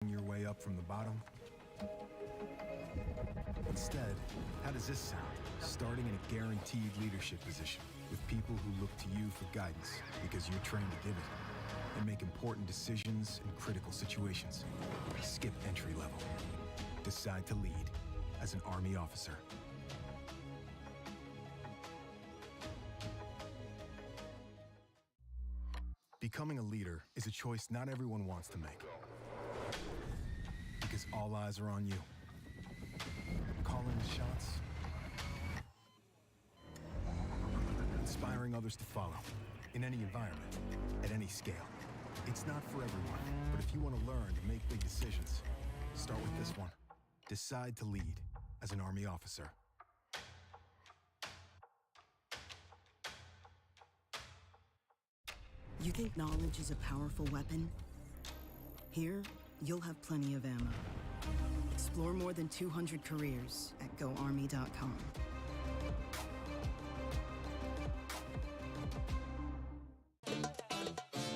your way up from the bottom? Instead, how does this sound? Starting in a guaranteed leadership position with people who look to you for guidance because you're trained to give it and make important decisions in critical situations. Skip entry level. Decide to lead as an Army officer. Becoming a leader is a choice not everyone wants to make. Because all eyes are on you. Calling the shots. Inspiring others to follow. In any environment, at any scale. It's not for everyone, but if you want to learn to make big decisions, start with this one. Decide to lead as an Army officer. You think knowledge is a powerful weapon? Here, you'll have plenty of ammo. Explore more than 200 careers at GoArmy.com.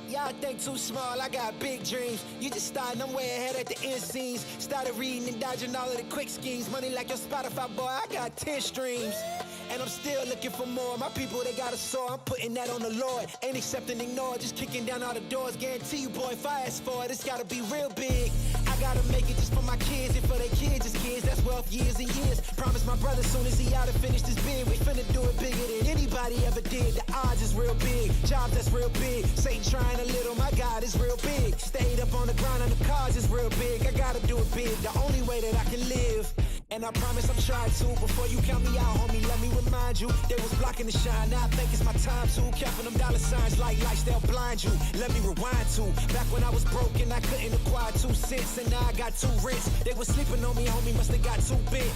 Y'all think too small, I got big dreams. You just starting, I'm way ahead at the end scenes. Started reading and dodging all of the quick schemes. Money like your Spotify, boy, I got 10 streams. And I'm still looking for more. My people, they got a soar, I'm putting that on the Lord. Ain't accepting, ignore, just kicking down all the doors. Guarantee you, boy, if I ask for it, it's gotta be real big. I gotta make it just for my kids and for their kids' kids. That's wealth years and years. Promise my brother soon as he out and finish this bid, we finna do it bigger than anybody ever did. The odds is real big, jobs that's real big. Satan trying a little, my God is real big. Stayed up on the ground on the cars is real big. I gotta do it big, the only way that I can live. And I promise I'm trying to. Before you count me out, homie, let me remind you. They was blocking the shine, now I think it's my time to. Counting them dollar signs like lights, they'll blind you. Let me rewind to back when I was broke and I couldn't acquire 2 cents. And now I got 2 rents. They was sleeping on me, homie, must have got too big.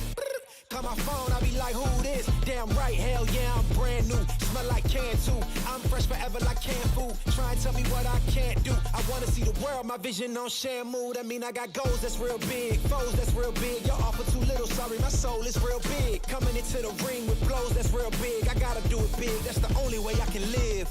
Call my phone, I be like, who this? Damn right, hell yeah, I'm brand new. Smell like Canton. I'm fresh forever like canned food. Try and tell me what I can't do. I wanna see the world, my vision on shamu. That mean I got goals that's real big, foes that's real big. Y'all offer too little, sorry, my soul is real big. Coming into the ring with blows that's real big. I gotta do it big, that's the only way I can live.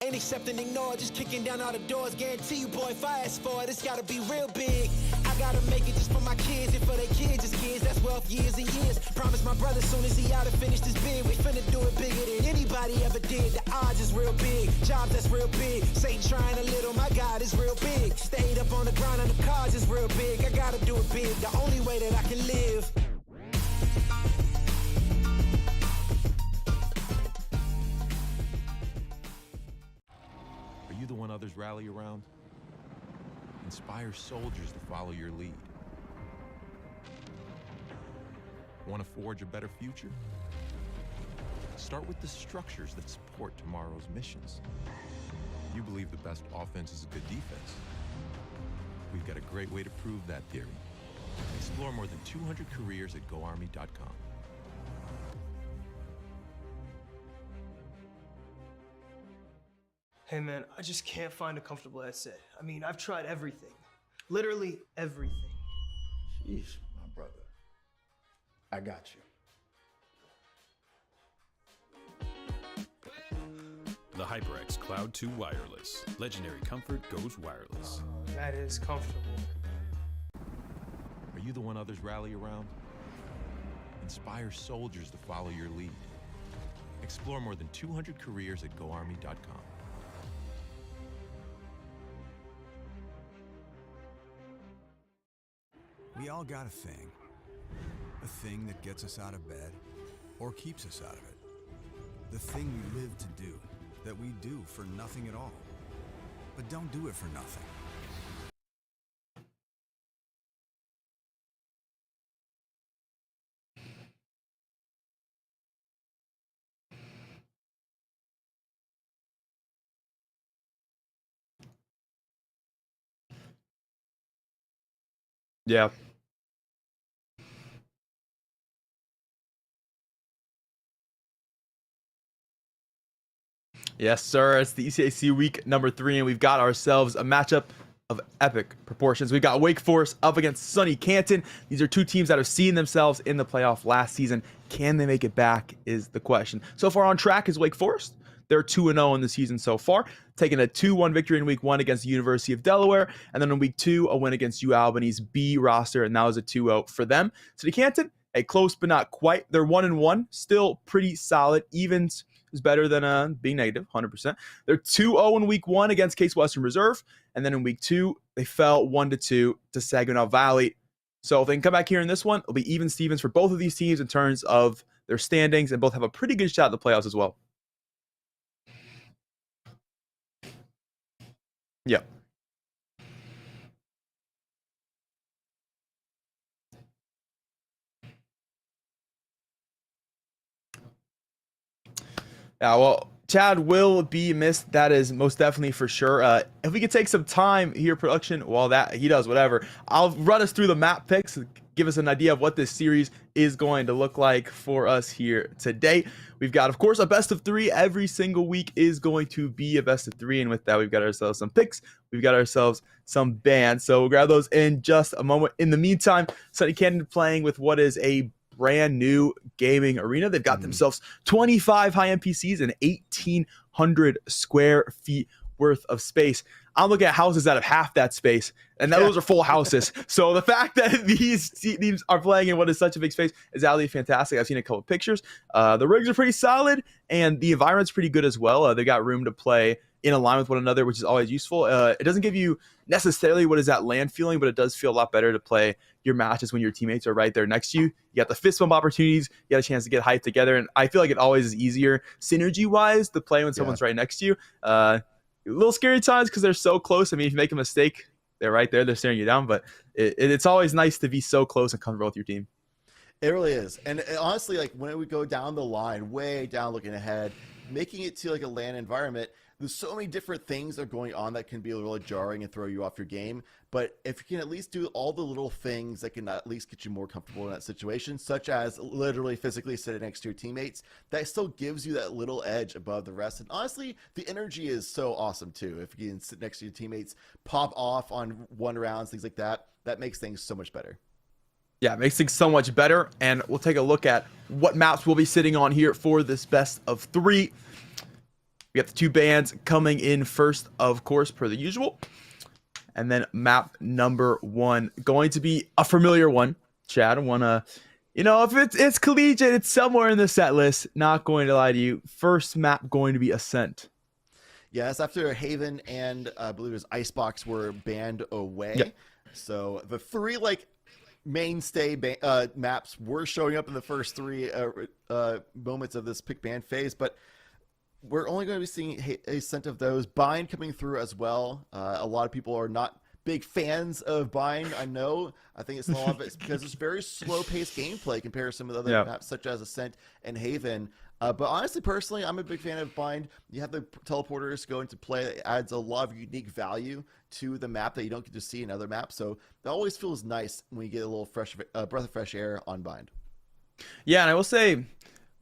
Ain't accepting, ignore, just kicking down all the doors. Guarantee you, boy, if I ask for it, it's gotta be real big. I gotta make it just for my kids and for their kids' kids. That's wealth years and years. Promise my brother soon as he out and finish this bid, we finna do it bigger than anybody ever did. The odds is real big, jobs that's real big. Satan trying a little, my God is real big. Stayed up on the ground on the cars is real big. I gotta do it big, the only way that I can live. Are you the one others rally around? Inspire soldiers to follow your lead. Want to forge a better future? Start with the structures that support tomorrow's missions. You believe the best offense is a good defense. We've got a great way to prove that theory. Explore more than 200 careers at GoArmy.com. Hey man, I just can't find a comfortable headset. I mean, I've tried everything. Literally everything. Jeez, my brother. I got you. The HyperX Cloud 2 Wireless. Legendary comfort goes wireless. That is comfortable. Are you the one others rally around? Inspire soldiers to follow your lead. Explore more than 200 careers at GoArmy.com. We all got a thing. A thing that gets us out of bed or keeps us out of it. The thing we live to do, that we do for nothing at all. But don't do it for nothing. Yeah. Yes, sir. It's the ECAC week number 3, and we've got ourselves a matchup of epic proportions. We've got Wake Forest up against SUNY Canton. These are two teams that have seen themselves in the playoff last season. Can they make it back is the question. So far on track is Wake Forest. They're 2-0 in the season so far, taking a 2-1 victory in week 1 against the University of Delaware, and then in week 2, a win against UAlbany's B roster, and that was a 2-0 for them. SUNY Canton, a close but not quite. They're 1-1, still pretty solid. Evens is better than being negative, 100%. They're 2-0 in week 1 against Case Western Reserve, and then in week 2, they fell 1-2 to Saginaw Valley. So if they can come back here in this one, it'll be even Stevens for both of these teams in terms of their standings, and both have a pretty good shot at the playoffs as well. Yep. Yeah, well, Chad will be missed. That is most definitely for sure. If we could take some time here, production, while that he does whatever, I'll run us through the map picks, give us an idea of what this series is going to look like for us here today. We've got, of course, a best of 3. Every single week is going to be a best of 3. And with that, we've got ourselves some picks. We've got ourselves some bands. So we'll grab those in just a moment. In the meantime, SUNY Canton playing with what is a brand new gaming arena. They've got themselves 25 high MPCs and 1,800 square feet worth of space. I'm looking at houses that have half that space, and those are full houses. So the fact that these teams are playing in what is such a big space is absolutely fantastic. I've seen a couple of pictures. The rigs are pretty solid, and the environment's pretty good as well. They got room to play in line with one another, which is always useful. It doesn't give you necessarily what is that land feeling, but it does feel a lot better to play your matches when your teammates are right there next to you. You got the fist bump opportunities. You got a chance to get hyped together, and I feel like it always is easier synergy-wise to play when someone's right next to you. A little scary times because they're so close. I mean, if you make a mistake, they're right there. They're staring you down, but it's always nice to be so close and comfortable with your team. It really is. And honestly, like when we go down the line, way down looking ahead, making it to like a LAN environment, there's so many different things that are going on that can be really jarring and throw you off your game. But if you can at least do all the little things that can at least get you more comfortable in that situation, such as literally physically sitting next to your teammates, that still gives you that little edge above the rest. And honestly, the energy is so awesome too. If you can sit next to your teammates, pop off on one rounds, things like that, that makes things so much better. Yeah, it makes things so much better. And we'll take a look at what maps we'll be sitting on here for this best of 3. We got the 2 bands coming in first, of course, per the usual. And then map number 1, going to be a familiar one. Chad, if it's collegiate, it's somewhere in the set list. Not going to lie to you. First map going to be Ascent. Yes, after Haven and I believe it was Icebox were banned away. Yep. So the 3 mainstay maps were showing up in the first 3 moments of this pick ban phase, but we're only going to be seeing a scent of those. Bind coming through as well. A lot of people are not big fans of Bind, I know. I think it's a lot of it's because it's very slow-paced gameplay compared to some of the other maps, such as Ascent and Haven. But honestly, personally, I'm a big fan of Bind. You have the teleporters go into play. It adds a lot of unique value to the map that you don't get to see in other maps. So that always feels nice when you get a little fresh breath of fresh air on Bind. Yeah, and I will say,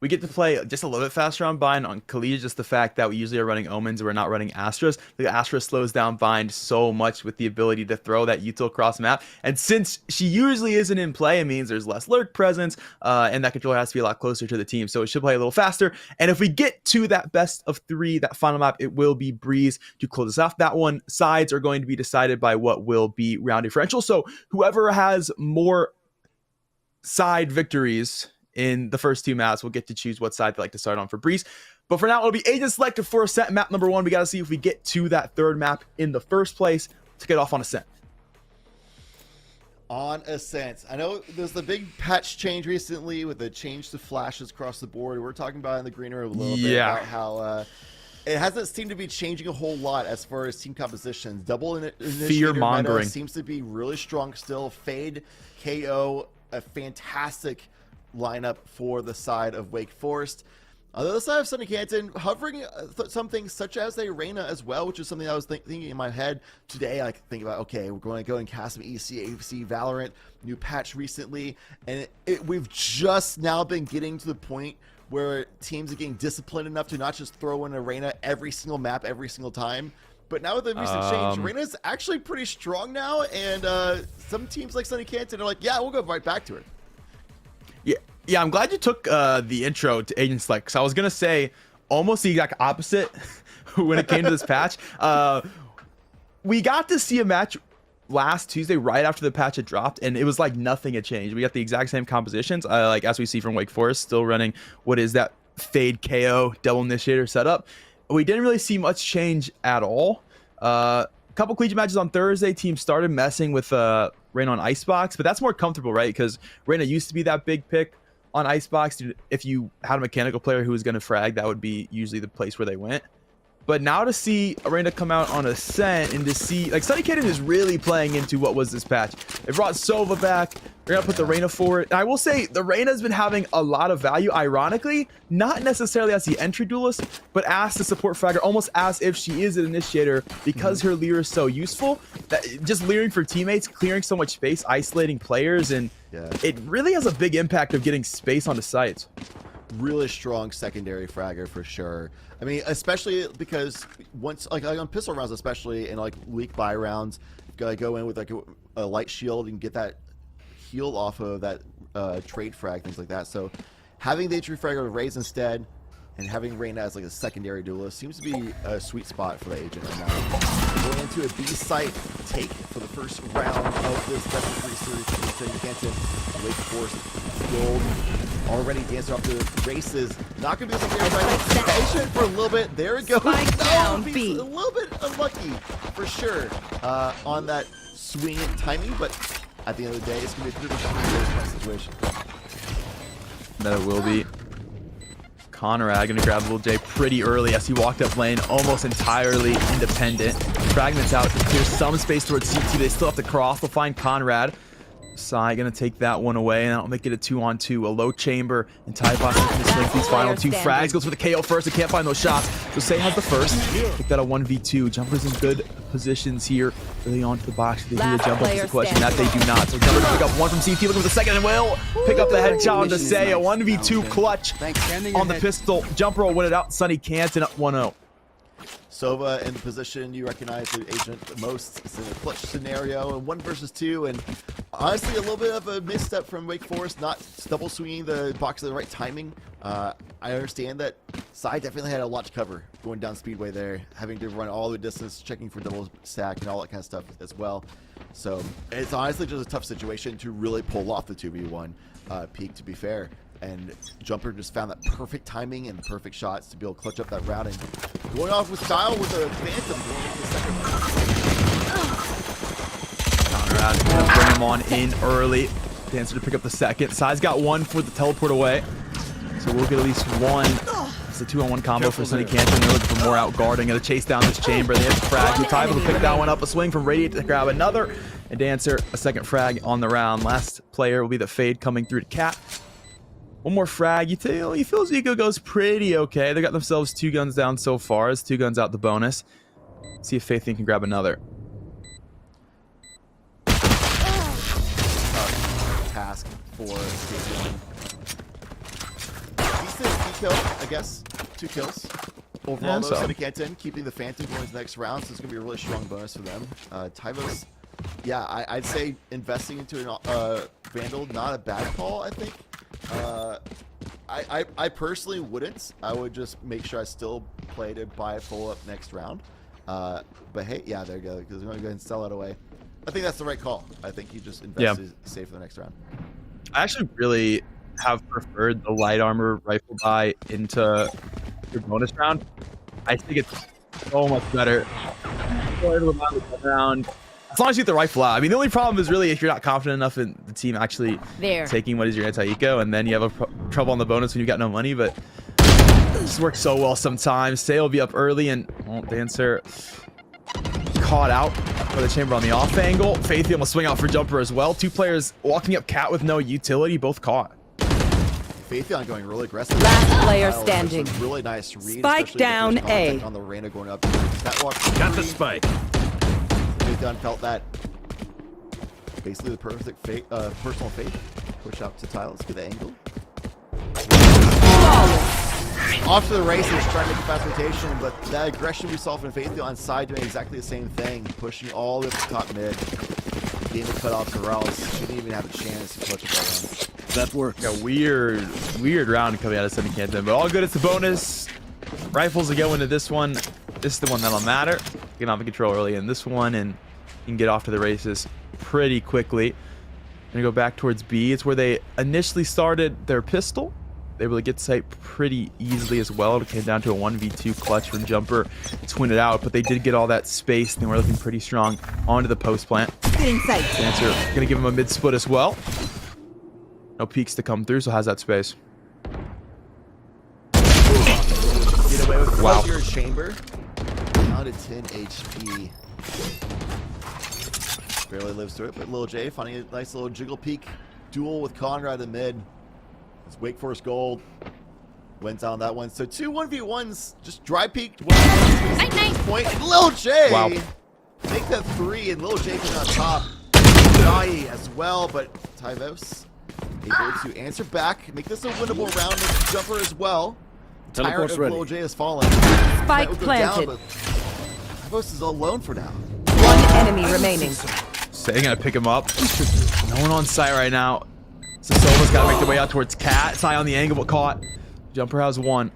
we get to play just a little bit faster on Bind. On Collegiate, just the fact that we usually are running Omens and we're not running Astras. The Astra slows down Bind so much with the ability to throw that util across map. And since she usually isn't in play, it means there's less lurk presence, and that controller has to be a lot closer to the team. So it should play a little faster. And if we get to that best of 3, that final map, it will be Breeze to close us off. That one, sides are going to be decided by what will be round differential. So whoever has more side victories in the first 2 maps, we'll get to choose what side they like to start on for Breeze. But for now, it'll be agent selected for Ascent map number 1. We got to see if we get to that 3rd map in the first place to get off on Ascent. On Ascent, I know there's the big patch change recently with the change to flashes across the board. We're talking about in the green room a little bit about how it hasn't seemed to be changing a whole lot as far as team compositions. Double initiator meta seems to be really strong still. Fade, KO, a fantastic lineup for the side of Wake Forest. On the other side of Sunny Canton, hovering something such as a Reyna as well, which is something I was thinking in my head today. I think about, okay, we're going to go and cast some ECAC Valorant, new patch recently, and we've just now been getting to the point where teams are getting disciplined enough to not just throw in a Reyna every single map, every single time. But now with the recent change, Reyna's actually pretty strong now, and some teams like Sunny Canton are like, yeah, we'll go right back to it. Yeah, I'm glad you took the intro to Agent Select, because I was gonna say almost the exact opposite when it came to this patch. We got to see a match last Tuesday right after the patch had dropped, and it was like nothing had changed. We got the exact same compositions, like as we see from Wake Forest, still running what is that Fade KO double initiator setup. We didn't really see much change at all. A couple collegiate matches on Thursday, teams started messing with Reyna on Icebox, but that's more comfortable, right? Because Reyna used to be that big pick on Icebox. If you had a mechanical player who was going to frag, that would be usually the place where they went. But now to see Reyna come out on Ascent and to see, like, Sunny Canton is really playing into what was this patch. They brought Sova back. They're going to put the Reyna forward. And I will say, the Reyna's been having a lot of value, ironically, not necessarily as the entry duelist, but as the support fragger, almost as if she is an initiator, because her leer is so useful. That just leering for teammates, clearing so much space, isolating players, and it really has a big impact of getting space onto sites. Really strong secondary fragger for sure. I mean, especially because once, like on pistol rounds, especially, and like weak buy rounds, you gotta go in with like a light shield and get that heal off of that trade frag, things like that. So having the entry fragger with Raze instead, and having Reyna as like a secondary duelist seems to be a sweet spot for the agent right now. Going into a B site take for the first round of this best of 3 series between Canton, Wake Forest, Gold. Already dancing off the races. Not going to be something everybody patient for a little bit. There it goes. Down, He's B. a little bit unlucky for sure on that swing timing, but at the end of the day, it's going to be a pretty much situation. That it will be. Conrad going to grab Lil J pretty early as he walked up lane, almost entirely independent. Fragments out to clear some space towards CT. They still have to cross. They'll find Conrad. Sai gonna take that one away, and that'll make it a 2-on-2. A low chamber, and Typhos can slink these final 2 frags. Goes for the KO first. They can't find those shots. So Say has the first. Make that a 1v2. Jumper's in good positions here. Really onto the box. They do the jump up is the question. That they do not. So Jumper can pick up one from CT. Looking for the second, and will pick up the headshot to Say. A 1v2 clutch on the pistol. Jumper will win it out. Sunny Canton up 1-0. Sova in the position you recognize the agent the most. It's in a clutch scenario, and 1 versus 2, and honestly a little bit of a misstep from Wake Forest, not double swinging the box at the right timing. I understand that Sai definitely had a lot to cover going down Speedway there, having to run all the distance, checking for double stack and all that kind of stuff as well. So it's honestly just a tough situation to really pull off the 2v1 peak, to be fair. And Jumper just found that perfect timing and the perfect shots to be able to clutch up that round, and going off with style with a Phantom going into the second. Conrad gonna bring him on in early. Dancer to pick up the second. Sai's got 1 for the teleport away, so we'll get at least 1. It's a 2-on-1 combo for Sunny Canton. They're looking for more out guarding. Gonna chase down this chamber. They have to frag. Typhos will pick that one up. A swing from Radiant to grab another. And Dancer a second frag on the round. Last player will be the Fade coming through to Cat. 1 more frag. You feel Zico goes pretty okay. They got themselves 2 guns down so far. It's 2 guns out the bonus. See if Faithian can grab another. Task for Faithian. Decent kill, I guess. 2 kills. Overall, though, Sunny Canton keeping the Phantom going to the next round, so it's going to be a really strong bonus for them. Typhos, yeah, I'd say investing into a Vandal, not a bad call, I think. I personally wouldn't. I would just make sure I still play to buy a full up next round. But hey, yeah, there you go. Because we're going to go ahead and sell it away. I think that's the right call. I think you just invest safe for the next round. I actually really have preferred the light armor rifle buy into your bonus round. I think it's so much better. Round. As long as you get the rifle out. I mean, the only problem is really if you're not confident enough in the team actually taking what is your anti-eco, and then you have trouble on the bonus when you got no money, but this works so well sometimes. Say will be up early, and Dancer caught out for the chamber on the off angle. Faithian will swing out for Jumper as well. 2 players walking up Cat with no utility, both caught. Faithion going really aggressive. Last player Kyle, standing. some really nice read. Spike especially down the first contact A. on the Reyna going up. That walk Got the spike. Faithion felt that. Basically the perfect personal fate. Push out to Tile. Let's get the angle. Off to the races, trying to make a fast rotation, but that aggression we saw from Faithful side doing exactly the same thing, pushing all the way up to top mid. Being the cutoff to Morales, shouldn't even have a chance to clutch it that round. That works. A weird round coming out of SUNY Canton, but all good. It's a bonus. Rifles will go into this one. This is the one that'll matter. Economic control early in this one, and you can get off to the races pretty quickly. Gonna go back towards B. It's where they initially started their pistol. They were able to get site pretty easily as well. It came down to a 1v2 clutch from Jumper to win it out, but they did get all that space, and they were looking pretty strong onto the post plant. Dancer gonna give him a mid split as well. No peeks to come through, so has that space. Get away with Wow. your chamber. Down to 10 HP. Barely lives through it, but Lil J finding a nice little jiggle peek duel with Conrad in mid. It's Wake Forest Gold. Went down that one. So two 1v1s just dry peeked. Point. And Lil J Wow. make that 3, and Lil J coming on top. Nai as well, but Tyvos able to answer back, make this a winnable round. Make Jumper as well. Tyrant Teleport's of ready. Lil J has fallen. Spike That will go planted. down, but Tyvos is alone for now. One enemy remaining. Saying gonna pick him up. No one on site right now. Sasova's got to make their way out towards Cat. It's high on the angle, but caught. Jumper has one.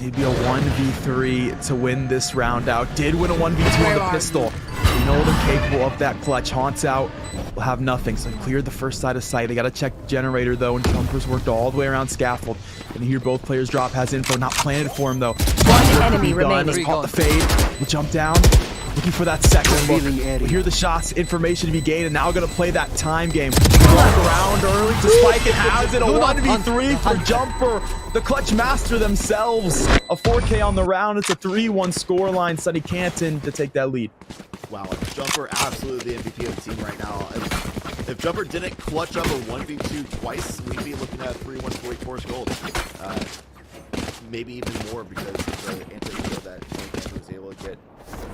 Maybe a 1v3 to win this round out. Did win a 1v2 on the pistol. We know they're capable of that clutch. Haunts out. Will have nothing. So they cleared the first side of sight. They got to check generator though, and Jumper's worked all the way around scaffold. And here both players drop. Has info. Not planted for him though. One enemy remaining. Caught the fade. We'll jump down. Looking for that second look. We hear the shots, information to be gained, and now gonna play that time game. Walk around early to spike it, has it, a 1v3 for Jumper. The clutch master themselves. A 4K on the round, it's a 3-1 scoreline. SUNY Canton to take that lead. Wow, Jumper absolutely the MVP of the team right now. If Jumper didn't clutch up a 1v2 twice, we'd be looking at 3-1 for Wake Forest Gold. Maybe even more because of the anti-hero that Canton was able to get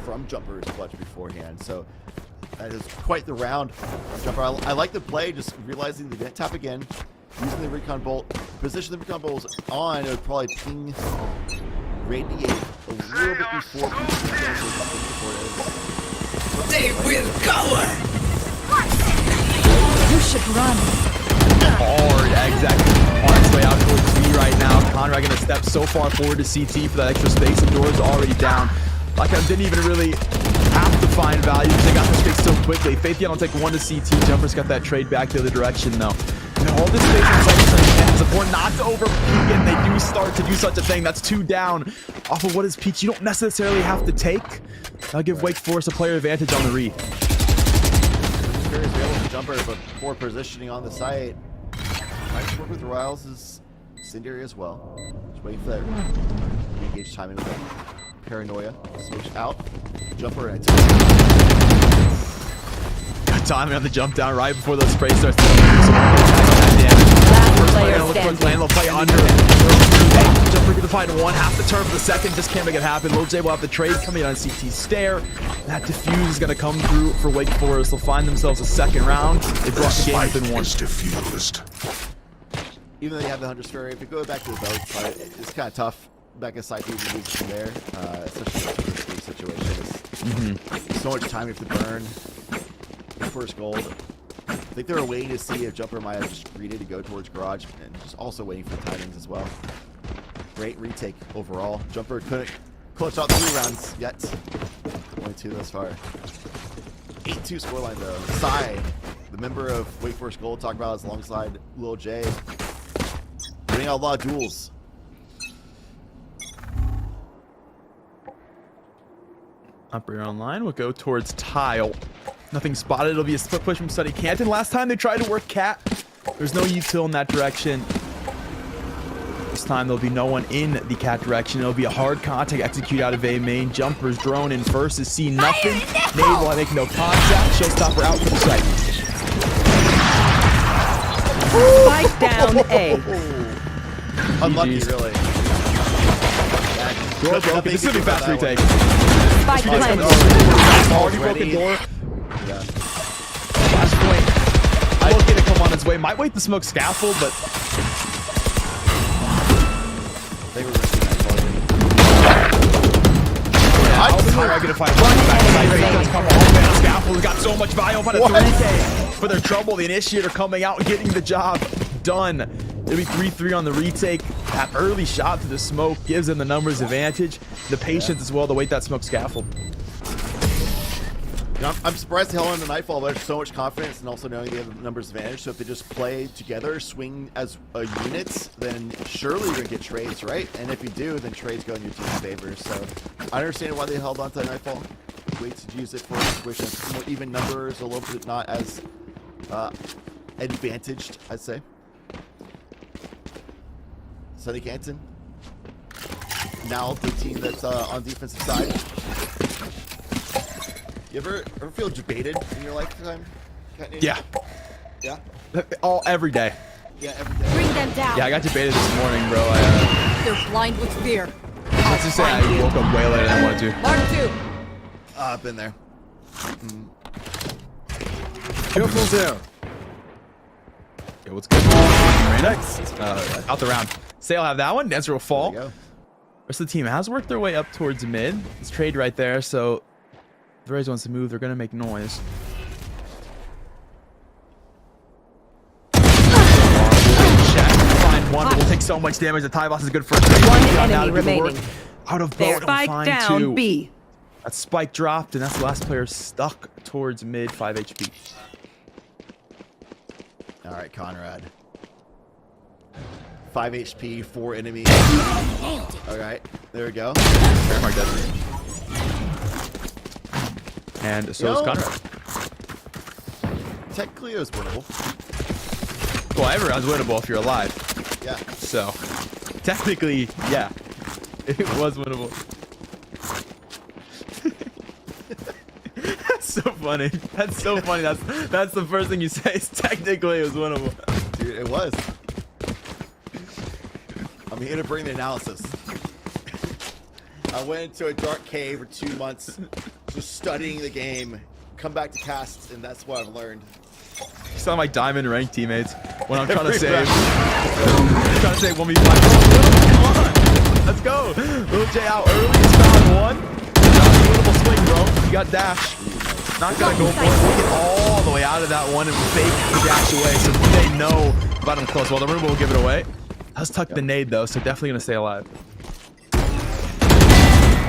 from Jumper's clutch beforehand. So that is quite the round. Jumper, I like the play, just realizing they didn't tap again, using the recon bolt, position the recon bolts on, it would probably ping radiate a little bit before They will cover. You should run. Hard, exactly. On its way out towards B right now. Conrad gonna step so far forward to CT for that extra space, and doors already down. Like I didn't even really have to find value because they got the space so quickly. Faithion will take one to CT. Jumper's got that trade back the other direction though. And all this space inside it's important not to overpeak, and they do start to do such a thing. That's 2 down off of what is peach. You don't necessarily have to take. I'll give Wake Forest a player advantage on the read. Very available to Jumper, but poor positioning on the site. Trying to work with Royals' Cindery as well. Just waiting for that re-engage timing with that paranoia. Switch out. Jumper and Got timing on the jump down right before those spray starts. Damage. Last player Look towards standing. lane, they'll play under it. Jumper gonna find one half the turn for the second, just can't make it happen. Lil J will have the trade coming on CT stair. That defuse is gonna come through for Wake Forest. They'll find themselves a second round. They brought the game within one. even though they have the 100 sphere, if you go back to the boat fight, it's kind of tough. Back aside to lose from there, especially in the situation. It's so much time you have to burn. First gold. I think they were waiting to see if Jumper might have just greeted to go towards Garage, and just also waiting for the timings as well. Great retake overall. Jumper couldn't clutch out 3 rounds yet. Only 2 thus far. 8-2 scoreline though. Sai, the member of Wake Forest Gold, talked about us alongside Lil J. Winning out a lot of duels. Upper online will go towards Tile. Nothing spotted. It'll be a split push from SUNY Canton. Last time they tried to work Cat, there's no util in that direction. This time there'll be no one in the Cat direction. It'll be a hard contact execute out of A main. Jumper's drone in first is see nothing. Nade will make no contact. Showstopper out for the site. Spike down A. Unlucky, GG's. really. Door broken. This is gonna be fast retake. Spike planted. Already broken door. Yeah. Last point. Looking to come on its way. Might wait the smoke scaffold, but They were risking that I'm gonna find one enemy come on, man. Scaffold's got so much value up on a 3K. For their trouble, the initiator coming out and getting the job done. It'll be 3-3 on the retake. That early shot to the smoke gives them the numbers advantage. The patience as well to wait that smoke scaffold. You know, I'm surprised the hell in the Nightfall, but there's so much confidence and also knowing they have the numbers advantage. So if they just play together, swing as a unit, then surely you're going to get trades, right? And if you do, then trades go in your team's favor. So I understand why they held on to Nightfall. Wait to use it for a situation of more even numbers, a little bit not as advantaged, I'd say. Sunny Canton. Now the team that's on defensive side. You ever feel debated in your lifetime? Yeah. Yeah? Every day. Yeah, every day. Bring them down. Yeah, I got debated this morning, bro. They're blind with fear. Let's just say I woke up way later than I wanted to. Mark 2. I've been there. Careful down. Okay, what's good? Right next. Out the round. Say I'll have that one. Dancer will fall. There you go. Rest of the team has worked their way up towards mid. It's trade right there, so if Rays wants to move, they're gonna make noise. Check. Find one. We'll take so much damage. The tie boss is good for a trade. One Now enemy to do the work. remaining. Out of There. boat. Spike Find down two. B. That spike dropped, and that's the last player stuck towards mid 5 HP. All right, Conrad. 5 HP, 4 enemies. All right, there we go. Mark dead. And so is Yo. Conrad. Technically, it was winnable. Well, everyone's winnable if you're alive. Yeah. So, technically, yeah, it was winnable. That's so funny. That's so funny. That's the first thing you say is technically it was winnable. Dude, it was. I'm here to bring the analysis. I went into a dark cave for 2 months, just studying the game, come back to cast, and that's what I've learned. You saw my diamond rank teammates when I'm trying to save. I'm trying to save 1v5. Come on, let's go. Lil J out early. It's round one. Beautiful swing, bro. You got dash. Not gonna go for it. We'll get all the way out of that one and fake the dash away, so they know about him close. Well, the room will give it away. Let's tuck the nade though, so definitely gonna stay alive.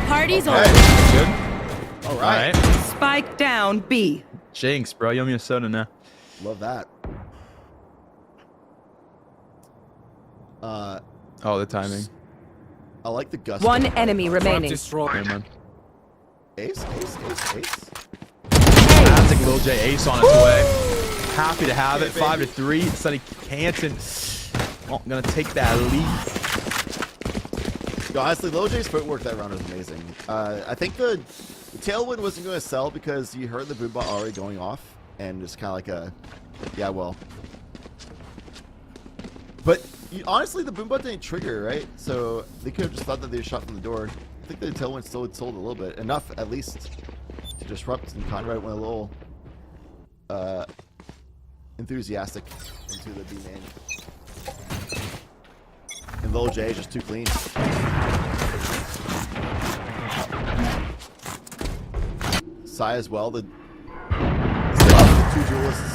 Party's over. Good. All All right. right. Spike down B. Jinx, bro. Yummy a soda now. Love that. Oh, the timing. I like the gust. One enemy remaining. Destroyed. Never mind. Ace. Classic Lil J ace on its way. Happy to have it. 5-3. Sunny Canton. Oh, gonna take that lead. Yo, honestly, Lil J's footwork that round was amazing. I think the tailwind wasn't going to sell because you heard the boombot already going off, and just kind of like a, yeah, well. But honestly, the boombot didn't trigger, right? So they could have just thought that they were shot from the door. I think the tailwind still had sold a little bit, enough at least to disrupt. And Conrad went a little enthusiastic into the B main. And Lil J is just too clean. Sai as well, the two duelists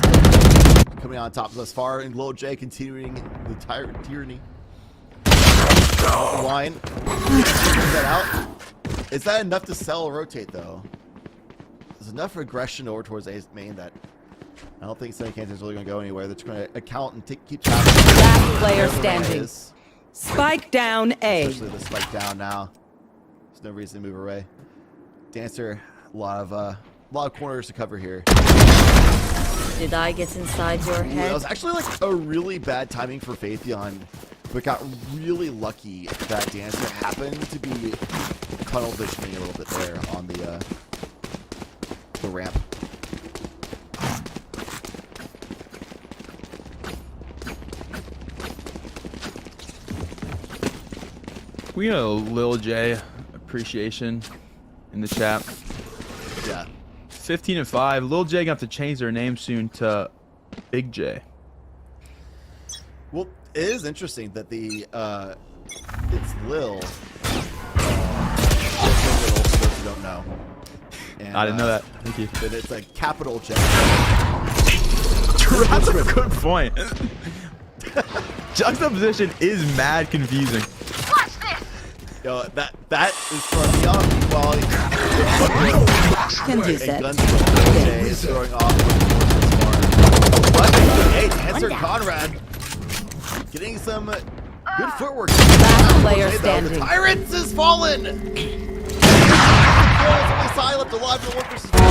coming on top thus far, and Lil J continuing the tyranny. Line. That out. Is that enough to sell or rotate though? There's enough aggression over towards A's main that I don't think Sunny Canton's really going to go anywhere. They're just going to account and keep track. Last player Wherever Ryan standing. is. Spike down A. Especially the spike down now. There's no reason to move away. Dancer, a lot of corners to cover here. Did I get inside your Ooh, that head? was actually like a really bad timing for Phaethon, but got really lucky that Dancer happened to be tunnel visioning a little bit there on the ramp. We got a Lil J appreciation in the chat. Yeah. 15 and 5. Lil J gonna have to change their name soon to Big J. Well, it is interesting that the it's Lil. If you don't know. And, I didn't know that. Thank you. That it's a capital J. That's a good point. Juxtaposition is mad confusing. Yo, that is from Young. While Can do that. J is throwing off. But hey, Answer Conrad getting some good footwork. Last player standing. Tyrants has fallen. Silent alive to 1 versus 4.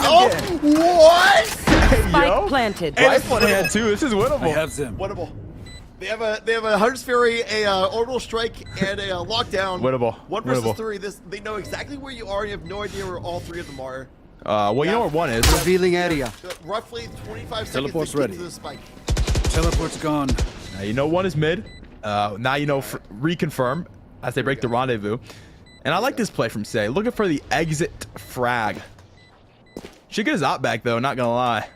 Oh, what? Spike planted. Hey, this one had two. This is winnable. I have them. Winnable. They have a Hunter's Fury, a orbital strike, and a lockdown. Winnable. 1 versus Winnable. 3. They know exactly where you are. You have no idea where all 3 of them are. Well, you know where one is. Revealing area. Roughly 25 Teleport's seconds to ready. get to the spike. Teleport's gone. Now you know one is mid. Now you know reconfirm as they break the rendezvous. And I like this play from Say. Looking for the exit frag. Should get his op back though, not gonna lie.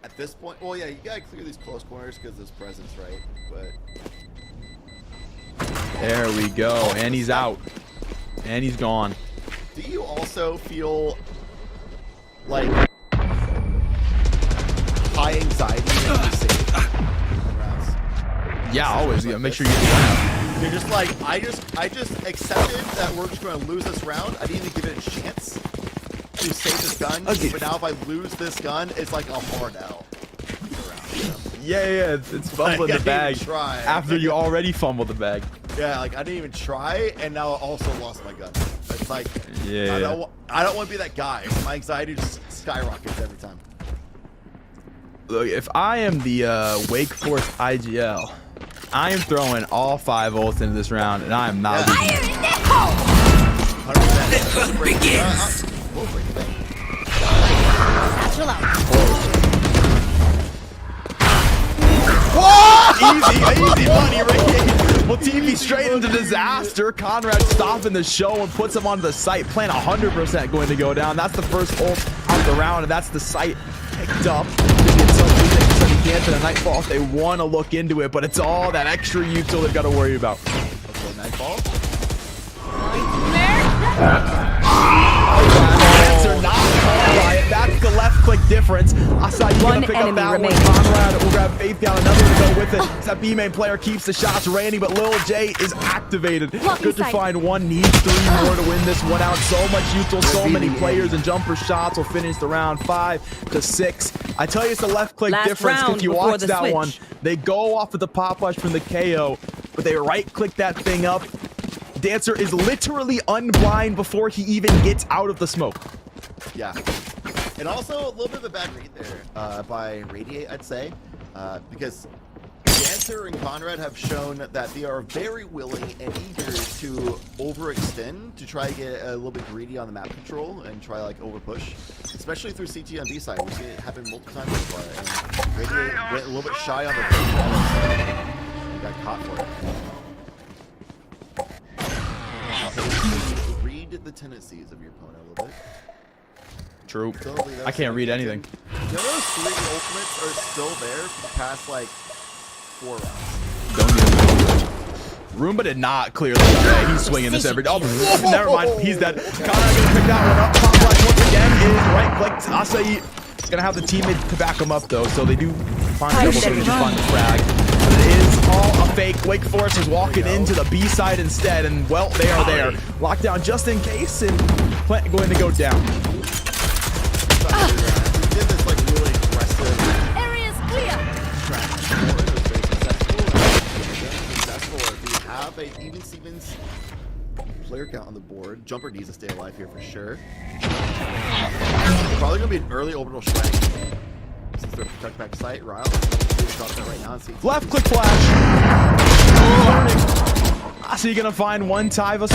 At this point, well, yeah, you gotta clear these close corners because there's presence, right? But There we go. And he's out. And he's gone. do you also feel like high anxiety when you save rounds? Yeah, always. Yeah, make sure you get the gun out. You're just like, I just accepted that we're just going to lose this round. I didn't even give it a chance to save this gun. But now if I lose this gun, it's like a hard L. Yeah, it's fumbling Like, the I didn't bag even try. after you already fumbled the bag. Yeah, like I didn't even try, and now I also lost my gun. It's like, Yeah. I don't want to be that guy. My anxiety just skyrockets every time. Look, if I am the Wake Forest IGL, I am throwing all 5 ults into this round, and I am not losing. 100%. Begins. We'll break it. Easy money, right? Well, TV straight into disaster. Conrad stopping the show and puts him onto the site. Plan 100% going to go down. That's the first ult of the round, and that's the site picked up. Canton and Nightfall if they want to look into it, but it's all that extra util they've got to worry about. Okay, Nightfall. Answer not called by it. That's the left click difference. I saw you gonna pick up that one. Conrad will grab Faith down, another to go with it. That B main player keeps the shots raining, but Lil J is activated. Good to find one, needs 3 more to win this one out. So much util, so many players and jumper shots will finish the round 5 to 6. I tell you, it's the left click difference. If you watch that one, they go off of the pop rush from the KO, but they right click that thing up. Dancer is literally unblind before he even gets out of the smoke. Yeah. And also a little bit of a bad read there by Radiate, I'd say, because Dancer and Conrad have shown that they are very willing and eager to overextend to try to get a little bit greedy on the map control and try like overpush, especially through CT on B side. We've seen it happen multiple times so far, and Radiate went a little bit shy on the first ball, so got caught for it. Read the tendencies of your opponent a little bit. True. I can't read anything. You know those 3 ultimates are still there for the past like 4 rounds. Don't get it. Roomba did not clear the guy. He's swinging this every. Oh, never mind. He's dead. Conrad gonna pick that one up. Top flash once again is right click. Asai gonna have the teammate to back him up though, so they do find double so they do find the frag. But it is all a fake. Wake Forest is walking into the B side instead, and well, they are there. Lockdown just in case, and Plant going to go down. We did this like really aggressive. Area's clear. Successful. If we have a even Stevens player count on the board, Jumper needs to stay alive here for sure. Probably gonna be an early orbital strike. Since they're tucked back site, Ryle. Right now and see. Left click flash. So you're gonna find one Tyvus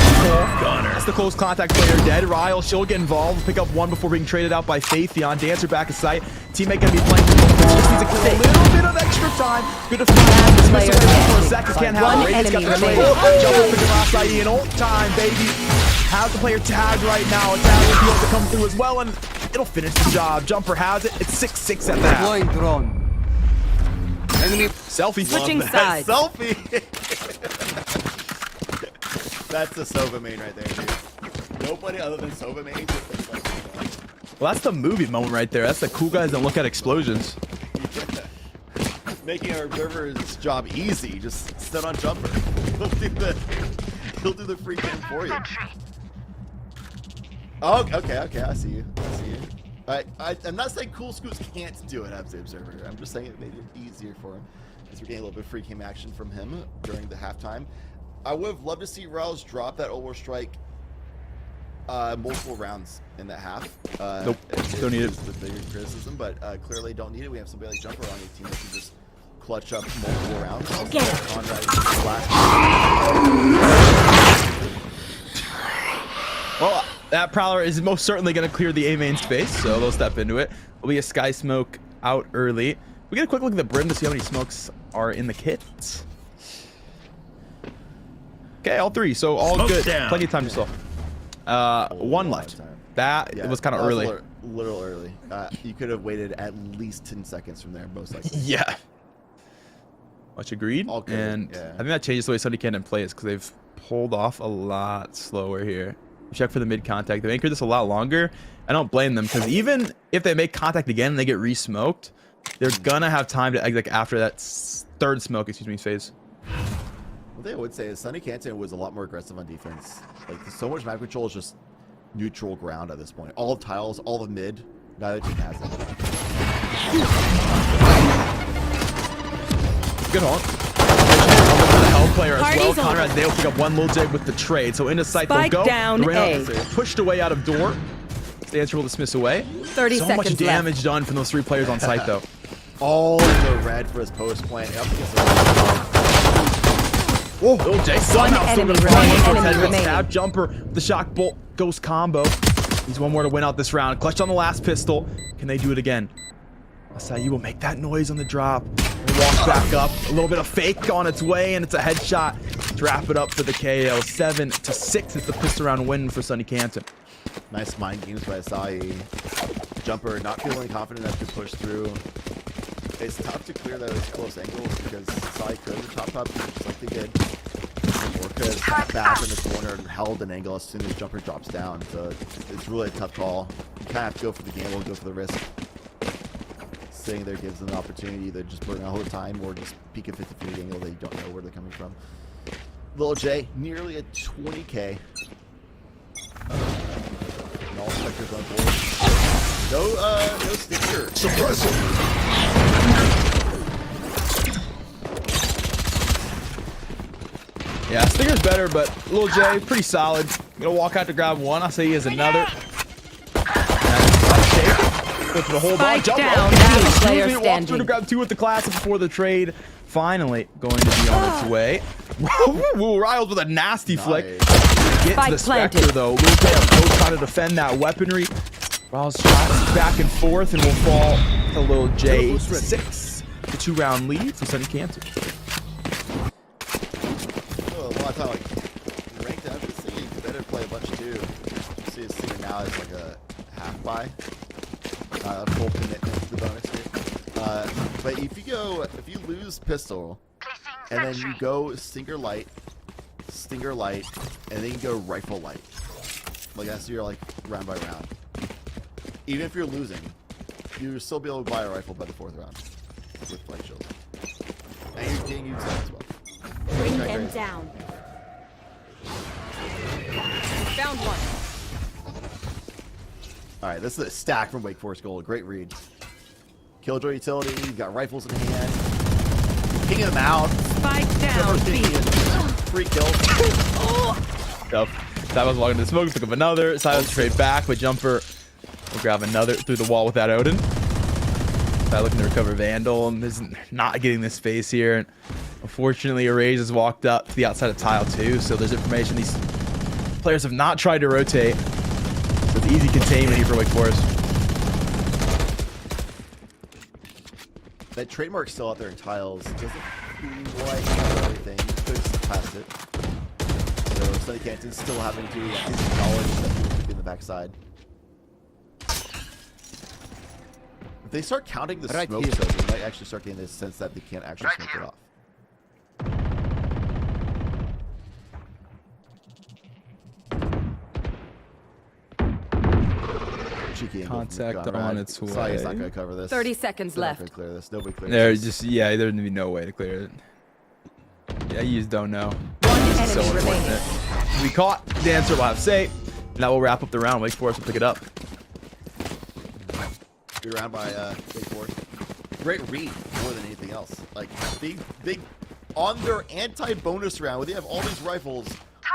Gunner. That's the close contact player dead. Ryle, she'll get involved, pick up one before being traded out by Faithion. Dancer back of sight. Teammate gonna be playing. Just needs to kill a little bit of extra time. Good to find. Dismiss away for a seconds. Can't have One it. Radius got the enemy play. remaining. Jumper for Garasai in old time, baby. Has the player tagged right now. A tag will be able to come through as well, and it'll finish the job. Jumper has it. It's 6-6 at the half. Deploying drone. Enemy. Selfie. Switching Love that. sides. Selfie. That's the Sova main right there, dude. Nobody other than Sova main just thinks like that. Well, that's the movie moment right there. That's the cool guys that look at explosions. Making our observer's job easy. Just sit on Jumper. He'll do the free game for you. Oh, okay. I see you. I'm not saying Cool Scoots can't do it as the observer. I'm just saying it made it easier for him because we're getting a little bit of free game action from him during the halftime. I would have loved to see Rouse drop that overstrike multiple rounds in that half. Nope, don't need it. The bigger criticism, but clearly don't need it. We have somebody like Jumper on your team that can just clutch up multiple rounds. Get it. Well, that Prowler is most certainly going to clear the A main space, so they'll step into it. Will be a Sky Smoke out early. We get a quick look at the brim to see how many smokes are in the kit. Okay, all three, so all Smoke good. down. Plenty of time to solve. One left. That Yeah, was kind of that early. A little early. You could have waited at least 10 seconds from there, most likely. Yeah. Much agreed. All good, And yeah. I think that changes the way SUNY Canton plays because they've pulled off a lot slower here. Check for the mid contact. They anchored this a lot longer. I don't blame them because even if they make contact again and they get re-smoked, they're gonna have time to exit after that third smoke, phase. One thing I would say is SUNY Canton was a lot more aggressive on defense. Like, so much map control is just neutral ground at this point. All the tiles, all the mid, neither team has it. Good hold. The Hell player as well. Party's Conrad, over. they'll pick up one little J with the trade. So into sight Spike they'll go. down The A. Reyna pushed away out of door. Stance will dismiss away. 30 So seconds much left. damage done from those three players on site though. All in the red for his post plant. Up against the Whoa, little J somehow still enemy gonna remaining. find Enemy head remaining. stab Jumper. The shock bolt ghost combo. He's one more to win out this round. Clutched on the last pistol. Can they do it again? Asai will make that noise on the drop. Walk back up. A little bit of fake on its way, and it's a headshot to wrap it up for the KO. 7-6 is the pistol round win for SUNY Canton. nice mind games by Asai. Jumper not feeling confident enough to push through. It's tough to clear those close angles because Asai could have top just like they did. Or could have back in the corner and held an angle as soon as Jumper drops down. So it's really a tough call. You kind of have to go for the gamble, go for the risk. Sitting there gives them an opportunity to just burn a whole time or just peek a 50-50 angle that you don't know where they're coming from. Little J, nearly a 20K. And all sectors on board. No sticker. Yeah, Stinger's better, but Lil J, pretty solid. Gonna walk out to grab one. I'll say he has another. Go to the hold on. Spike Jump down, up. last player Walks through to standing. grab two with the classic before the trade. Finally going to be on its way. Woo, Riles with a nasty flick. Get to Spike the Spectre planted. though. Lil J up close trying to defend that weaponry. Riles shots back and forth and will fall to Lil J. 6. The 2-round lead for SUNY Canton. A lot of time, like, ranked up, you better play a bunch too. You see a Stinger now is like a half buy. Full commitment to the bonus here. But if you lose pistol, and then you go Stinger light, and then you go rifle light. Like that's your like round by round. Even if you're losing, you'll still be able to buy a rifle by the 4th round with flight shields. And you're getting used as well. Bring Okay, them great. down. Found one. All right, this is a stack from Wake Forest Gold. Great read. Killjoy utility. You got rifles in hand. King of the mouth. Spike down. B. Free kill. Tough. That was walking to the smoke. Pick up another. Silence trade back, but Jumper will grab another through the wall without Odin. Side looking to recover Vandal and is not getting this space here. And unfortunately, Erase has walked up to the outside of tile 2, so there's information these players have not tried to rotate. So it's easy containment here for Wake Forest. That trademark's still out there in tiles. Doesn't quite cover everything. Sunny Canton still having to acknowledge that he was in the backside. If they start counting the Right smoke, here. though, they might actually start getting this sense that they can't actually smoke it off. Cheeky angle from Contact Conrad. on its Sai is not way. going to cover this. 30 seconds They're not left. gonna clear this. Nobody clears There's this. just there'd be no way to clear it. Yeah, you just don't know. One This is enemy so remaining. unfortunate. We caught Dancer, we'll have safe. And that will wrap up the round. Wake Forest will pick it up. Good round by Wake Forest. Great read more than anything else. Like big on their anti-bonus round where they have all these rifles.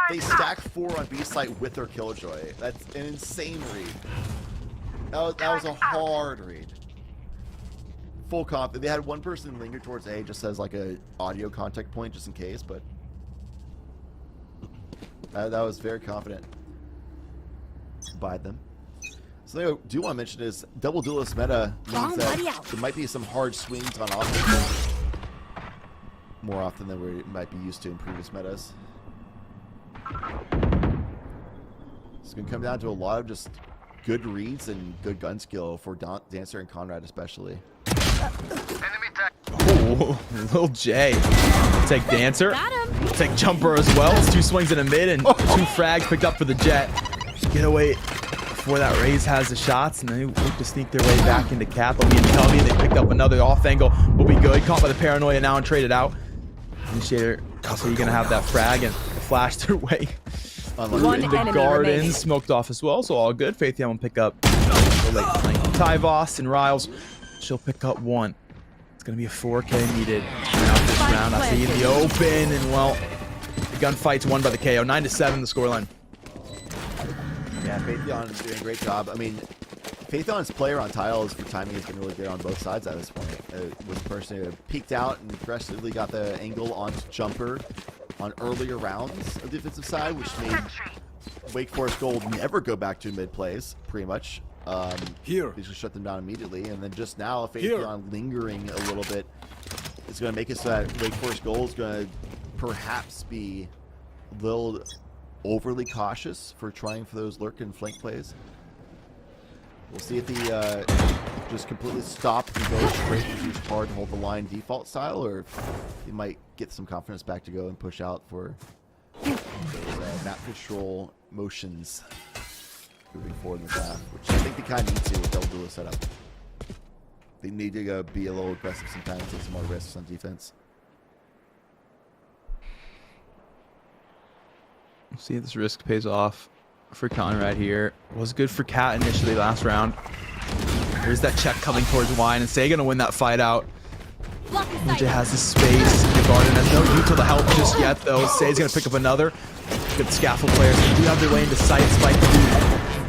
They stack 4 on B site with their Killjoy. That's an insane read. That was a hard read. Full comp. They had one person linger towards A just as like a audio contact point just in case, but that was very confident by them. Something I do want to mention is double duelist meta means that there might be some hard swings on offense more often than we might be used to in previous metas. It's going to come down to a lot of just good reads and good gun skill for Dancer and Conrad especially. Oh, Lil J. Take Dancer. Got him. Take Jumper as well. It's 2 swings in a mid and 2 frags picked up for the Jet. Get away before that Raze has the shots, and they look to sneak their way back into Cap. They'll be in Cubby. They picked up another off angle. Will be good. Caught by the paranoia now and traded out. Initiator. So you're gonna have that frag and flash their way. One In the enemy garden, remaining. smoked off as well, so all good. Faithion will pick up the late flank. Tyvos and Riles, she'll pick up 1. It's gonna be a 4K needed out this round. I see in the open, and well, the gunfight's won by the KO. 9-7 the scoreline. Yeah, Faithion is doing a great job. I mean, Faithion's player on tiles for timing has been really good on both sides at this point. Was the person who peeked out and aggressively got the angle on Jumper on earlier rounds of the defensive side, which made Wake Forest Gold never go back to mid plays, pretty much. Here. They just shut them down immediately, and then just now, Faithion lingering a little bit is going to make it so that Wake Forest Gold is going to perhaps be a little overly cautious for trying for those lurk and flank plays. We'll see if he just completely stop and go straight and use hard and hold the line default style, or if he might get some confidence back to go and push out for those map control motions moving forward in the draft, which I think they kind of need to with double duel setup. They need to go be a little aggressive sometimes, take some more risks on defense. See if this risk pays off for Conrad here. Was good for Cat initially last round. There's that check coming towards Wine, and Say gonna win that fight out. Ninja has the space. The Garden has no util to help just yet, though. Say's gonna pick up another. Good scaffold players. They do have their way into sight. Spike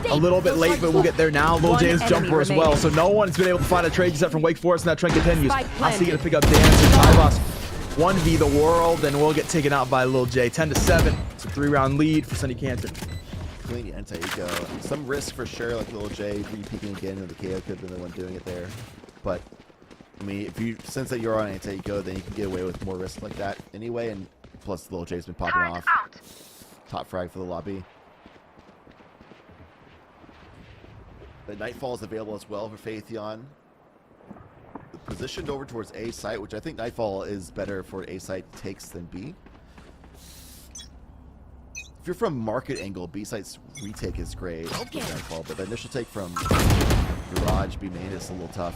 a little bit late, but we'll get there now. Lil James Jumper as well. So no one's been able to find a trade except from Wake Forest, and that trend continues. I see gonna pick up Dancer. Tyvos 1v the world, and we'll get taken out by Lil J. 10-7. It's a 3-round lead for Sunny Canton. Clean anti-eco. Some risk for sure, like Lil J re-peeking again, and the KO could have been the one doing it there. But, I mean, if you sense that you're on anti-eco, then you can get away with more risk like that anyway, and plus Lil J's been popping off. Top frag for the lobby. The Nightfall is available as well for Faithion. Positioned over towards A site, which I think Nightfall is better for A site takes than B. If you're from market angle, B site's retake is great with Nightfall, but the initial take from Garage B main is a little tough.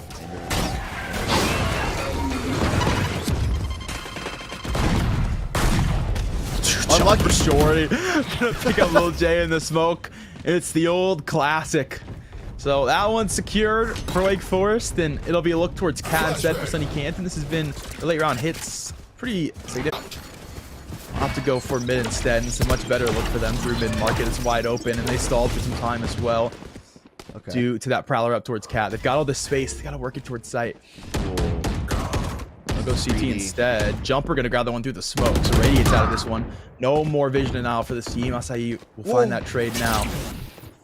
Unlucky Shorty. Gonna pick up Lil J in the smoke. It's the old classic. So that one's secured for Wake Forest, and it'll be a look towards Cat instead for Sunny Canton. This has been the late round hits pretty significant. I'll have to go for mid instead, and it's a much better look for them through mid market. It's wide open, and they stalled for some time as well. Okay. Due to that prowler up towards Cat. They've got all this space. They got to work it towards sight. I'll go CT instead. Jumper gonna grab the one through the smoke, so Radiate's out of this one. No more vision now for this team. Acai will find that trade now.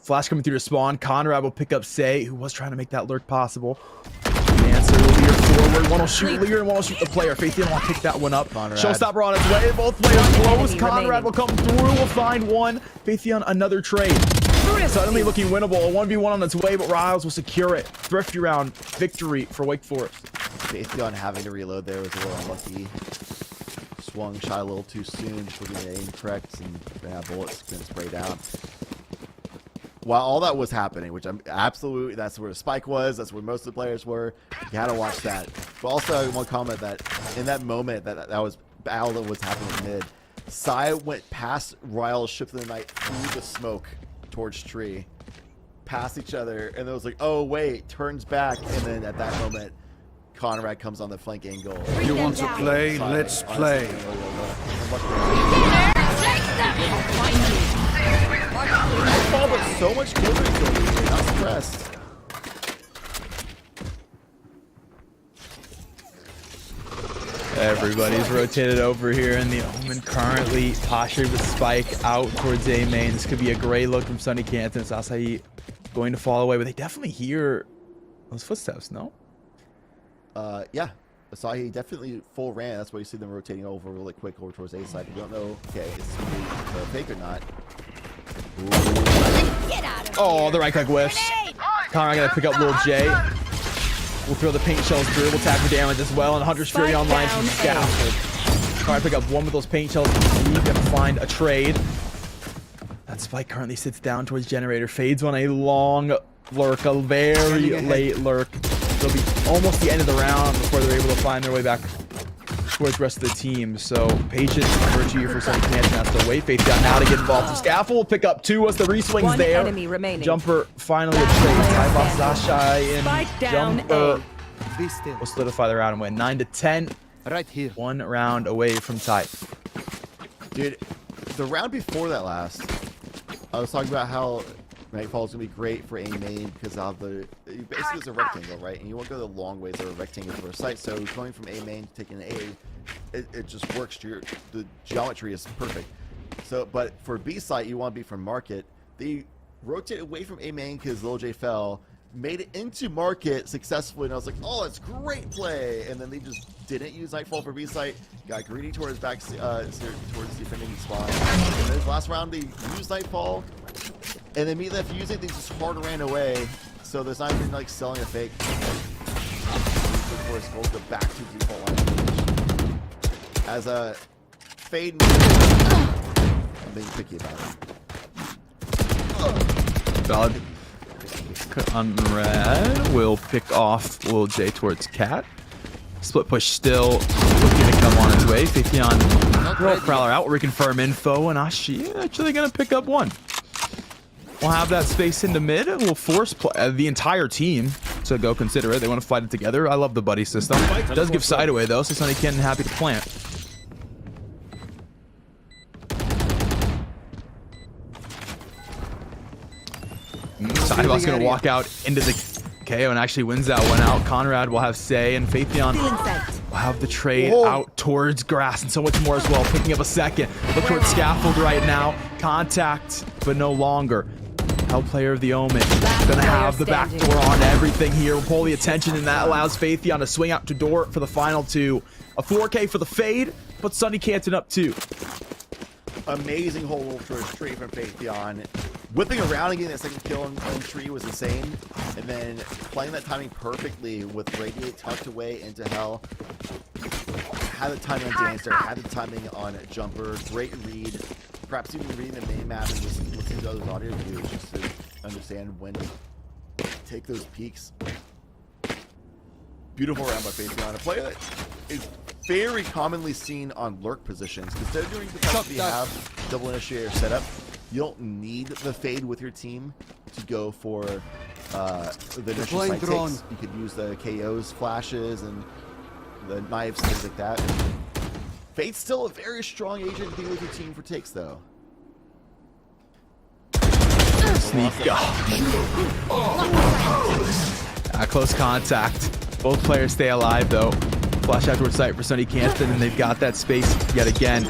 Flash coming through to spawn. Conrad will pick up Say, who was trying to make that lurk possible. Dancer will be your forward. One will shoot leader and one will shoot the player. Faithian will pick that one up. Conrad. Showstopper on its way. Both players close. enemy Conrad remaining. will come through. Will find one. Faithian another trade. Suddenly looking winnable. A 1v1 on its way, but Riles will secure it. Thrifty round victory for Wake Forest. Faithian having to reload there was a little unlucky. Swung shot a little too soon, just looking at aim correct, and bullets couldn't spray down. While all that was happening, which I'm absolutely, that's where Spike was, that's where most of the players were. You had to watch that. But also, I want to comment that in that moment that was battle that was happening in mid, Sai went past Riles, Shift of the Night through the smoke towards tree, past each other, and it was like, oh wait, turns back, and then at that moment, Conrad comes on the flank angle. You want to play? Let's play. Oh, but so much closer, not stressed. Everybody's rotated over here, and the Omen currently postured with Spike out towards A main. This could be a great look from Sunny Canton. It's Asahi going to fall away, but they definitely hear those footsteps, no? Yeah. Asahi definitely full ran. That's why you see them rotating over really quick over towards A side. You don't know, okay, is it fake or not? Oh, the right click whiffs. Conrad gonna pick up Lil J. We'll throw the paint shells through. We'll tap for damage as well. And Hunter's Fury online from Scaffold. Conrad pick up one with those paint shells. He's gonna find a trade. That Spike currently sits down towards Generator. Fades on a long lurk, a very late lurk. It'll be almost the end of the round before they're able to find their way back towards the rest of the team. So patience virtue for Sunny Canton has to wait. Faith got now to get involved. So Scaffold will pick up two as the reswings One there. enemy remaining. Jumper finally a trade. Tie box Zashai Spike down and Jumper Be still. will solidify the round and win. 9-10. Right here. One round away from tie. Dude, the round before that last, I was talking about how Nightfall is going to be great for A main because of the, basically it's a rectangle, right? And you won't go the long ways of a rectangle for a site. So going from A main, taking an A, it just works. The geometry is perfect. So, but for B site, you want to be from market. They rotated away from A main because Lil J fell, made it into market successfully, and I was like, oh, that's great play. And then they just didn't use Nightfall for B site, got greedy towards back, towards defending spawn. And then last round, they used Nightfall, and then immediately after using it, they just hard ran away. So there's not even like selling a fake. Before Skull go back to default line. As a fade, I'm being picky about it. Valid. Conrad will pick off Lil J towards Cat. Split push still looking to come on its way. Faithian roll Prowler out. We'll reconfirm info, and Ashi actually going to pick up one. We'll have that space into mid. We'll force the entire team to go consider it. They want to fight it together. I love the buddy system. It does give side away, though, so Sunny Canton happy to plant. Sidebox going to walk out into the KO and actually wins that one out. Conrad will have Say, and Faithian will have the trade out towards Grass and so much more as well. Picking up a second. Look towards Scaffold right now. Contact, but no longer. Held player of the Omen. Going to have the back door on everything here. We'll pull the attention, and that allows Faithian to swing out to door for the final two. A 4K for the fade, but Sunny Canton up two. Amazing hold towards tree from Faithian. Whipping around and getting that second kill on tree was insane. And then playing that timing perfectly with Radiate tucked away into Hell. Had the timing on Dancer, had the timing on Jumper. Great read. Perhaps even reading the main map and just listening to others' audio cues just to understand when to take those peaks. Beautiful round by Faithian. A play that is very commonly seen on lurk positions because they're doing the fact that you have double initiator setup. You don't need the fade with your team to go for the initial side takes. You could use the KOs, flashes, and the knives, things like that. Fade's still a very strong agent to be with your team for takes, though. Sneak. Close contact. Both players stay alive, though. Flash out towards sight for Sunny Canton, and they've got that space yet again.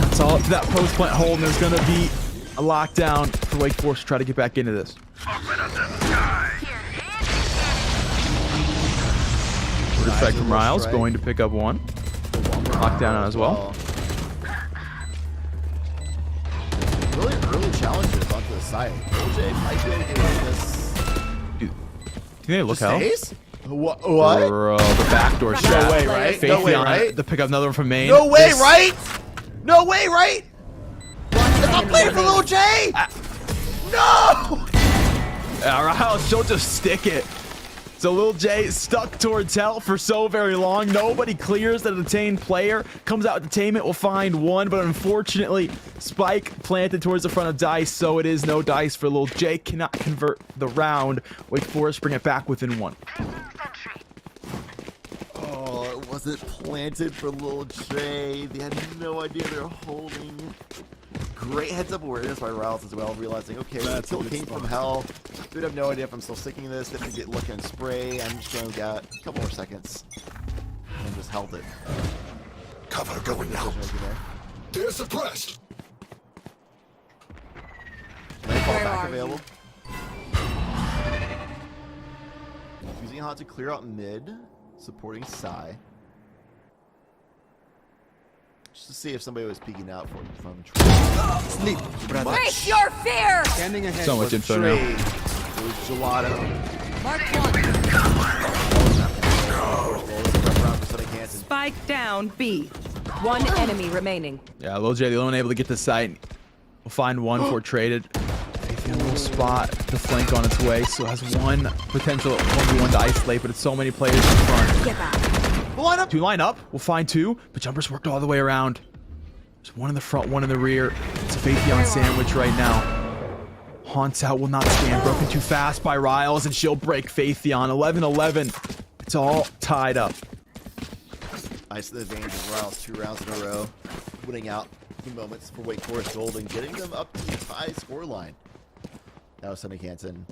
It's all up to that post plant hold, and there's going to be a lockdown for Wake Forest to try to get back into this. Respect from Riles, going to pick up one. Lockdown on as well. Really early challenges onto the side. OJ might be able to get this. Do you think they look hell? What? Bro, the backdoor shot. No way, right? No way, right? To pick up another one from main. No way, right? No way, right? If I'm playing for Lil J! No! Riles, don't just stick it. So Lil J stuck towards hell for so very long. Nobody clears the detained player. Comes out with detainment, will find one, but unfortunately, Spike planted towards the front of Dice, so it is no dice for Lil J. Cannot convert the round. Wake Forest bring it back within one. Oh, it wasn't planted for Lil J. They had no idea they were holding. Great heads up awareness by Riles as well, realizing, okay, the kill came from hell. Dude, I have no idea if I'm still sticking this. If I get lucky and spray, I'm just going to get a couple more seconds. And just held it. Cover going out. They're suppressed. Landfall back available. Using Hot to clear out mid, supporting Psy. Just to see if somebody was peeking out from Sleep, brother. Face your fear! Standing ahead. So much info now. It was Gelato. Mark one. Spike down B. One enemy remaining. Yeah, Lil J, the only one able to get to site. We'll find one for traded. A little spot to flank on its way, so has one potential 1v1 to isolate, but it's so many players in front. Get back. Two line up. We'll find two, but Jumpers worked all the way around. There's one in the front, one in the rear. It's a Faithion sandwich right now. Haunts out, will not stand. Broken too fast by Riles, and she'll break Faithion. 11-11. It's all tied up. Nice the advantage of Riles 2 rounds in a row. Winning out the moments for Wake Forest Gold and getting them up to the high score line. Now Sunny Canton.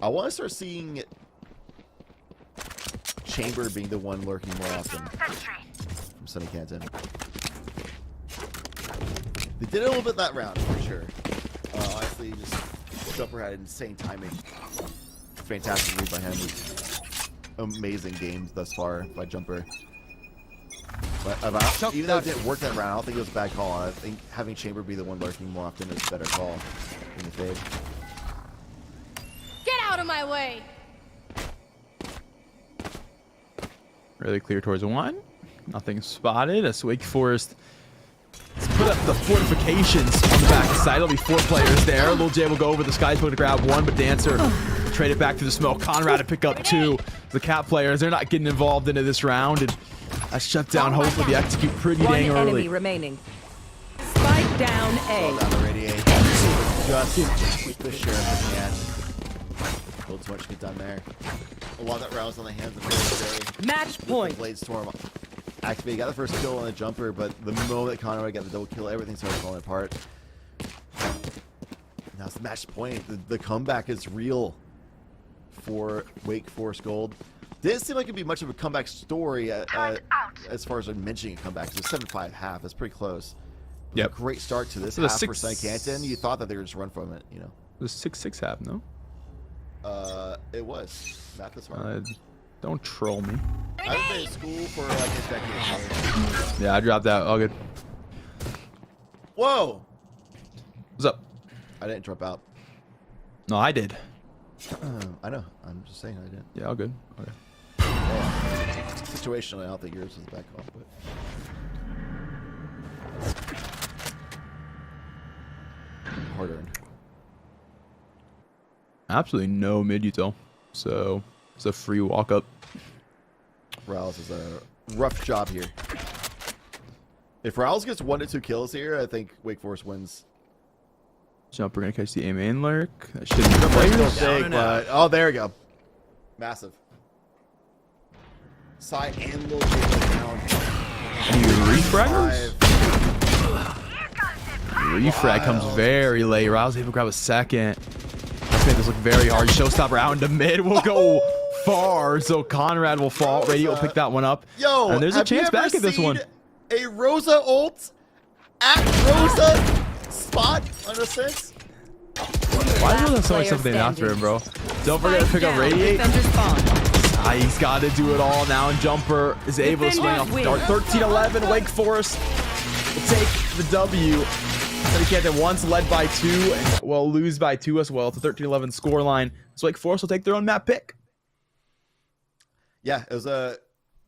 I want to start seeing Chamber being the one lurking more often from Sunny Canton. They did it a little bit that round for sure. Honestly, just Jumper had insane timing. Fantastic read by him. Amazing games thus far by Jumper. But even though it didn't work that round, I don't think it was a bad call. I think having Chamber be the one lurking more often is a better call in the fade. Get out of my way! Really clear towards one. Nothing spotted as Wake Forest has put up the fortifications on the back side. There'll be 4 players there. Lil J will go over the sky smoke to grab one, but Dancer will trade it back to the smoke. Conrad to pick up 2. The Cat players, they're not getting involved into this round, and that's shut down. Hopefully, they execute pretty dang One early. enemy remaining. Spike down A. Down the radiate. Just keep the sheriff in the end. A little too much to get done there. A lot of that rounds on the hands of Lil J. Match point. Blade Storm activated. Got the first kill on the Jumper, but the moment Conrad got the double kill, everything started falling apart. Now it's the match point. The comeback is real for Wake Forest Gold. Didn't seem like it'd be much of a comeback story as far as mentioning a comeback. It was 7-5 half. That's pretty close. Yep. Great start to this So the half for six- Sunny Canton. You thought that they would just run from it, you know. It was 6-6 half, no? It was. Math is hard. Don't troll me. I've been in school for like a decade. Yeah, I dropped out. All good. Whoa! What's up? I didn't drop out. No, I did. I know. I'm just saying I didn't. Yeah, all good. Okay. Yeah. Situationally, I don't think yours was a bad call, but. Hard earned. Absolutely no mid util. So it's a free walk up. Riles is a rough job here. If Riles gets 1 to 2 kills here, I think Wake Forest wins. Jumper gonna catch the A main lurk. That shouldn't be Still players. big, but oh, there we go. Massive. Psy and Lil J down. Refraggers? Refrag comes very late. Riles able to grab a second. Let's make this look very hard. Showstopper out into mid will go far, so Conrad will fall. Radio will pick that one up. Yo, and there's a have you chance ever back at this seen one. A Rosa ult at Rosa spot on a 6? Why is there so much something after him, bro? Don't forget to pick up Radiate. He's got to do it all now, and Jumper is able to swing off the dart. 13-11, Wake Forest will take the W. SUNY Canton once led by 2, and will lose by 2 as well. It's a 13-11 scoreline. So Wake Forest will take their own map pick. Yeah, it was a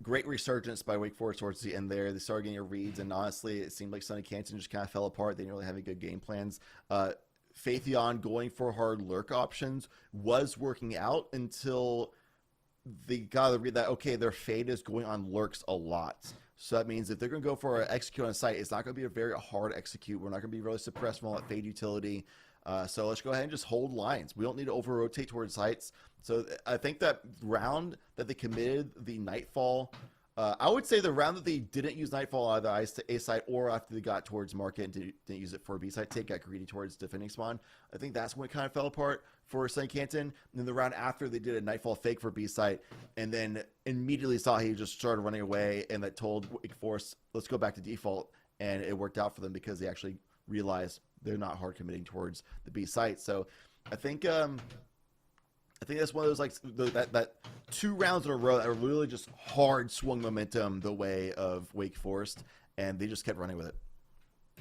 great resurgence by Wake Forest towards the end there. They started getting your reads, and honestly, it seemed like SUNY Canton just kind of fell apart. They didn't really have any good game plans. Phaethon going for hard lurk options was working out until they got to read that, okay, their fade is going on lurks a lot. So that means if they're going to go for an execute on site, it's not going to be a very hard execute. We're not going to be really suppressed from all that fade utility. So let's go ahead and just hold lines. We don't need to over-rotate towards sites. So I think that round that they committed, the Nightfall, I would say the round that they didn't use Nightfall either A site or after they got towards market and didn't use it for B site, take got greedy towards defending spawn. I think that's when it kind of fell apart for SUNY Canton. And then the round after they did a Nightfall fake for B site and then immediately saw he just started running away, and that told Wake Forest, let's go back to default. And it worked out for them because they actually realized they're not hard committing towards the B site. So I think that's one of those, like, that 2 rounds in a row that are really just hard swung momentum the way of Wake Forest, and they just kept running with it.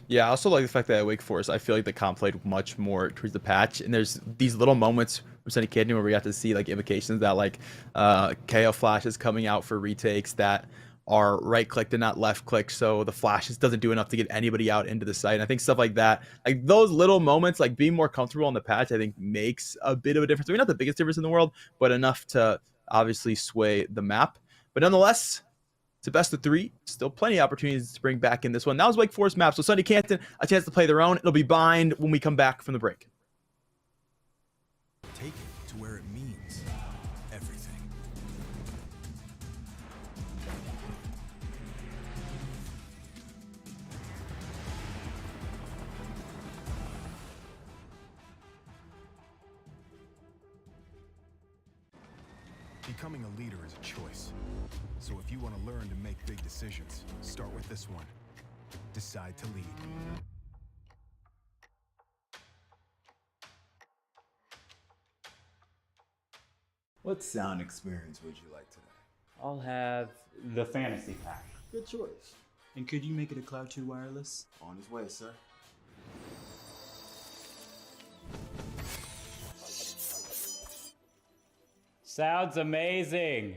Yeah, I also like the fact that at Wake Forest, I feel like the comp played much more towards the patch, and there's these little moments for SUNY Canton where we got to see like indications that like KO flashes coming out for retakes that are right clicked and not left clicked, so the flashes doesn't do enough to get anybody out into the site. And I think stuff like that, like those little moments, like being more comfortable on the patch, I think makes a bit of a difference. I mean, not the biggest difference in the world, but enough to obviously sway the map. But nonetheless, it's a best of 3. Still plenty of opportunities to bring back in this one. That was Wake Forest map, so SUNY Canton a chance to play their own. It'll be bind when we come back from the break. Take it to where it means everything. Becoming a leader is a choice. So if you want to learn to make big decisions, start with this one. Decide to lead. What sound experience would you like today? I'll have the fantasy pack. Good choice. And could you make it a Cloud 2 wireless? On his way, sir. Sounds amazing.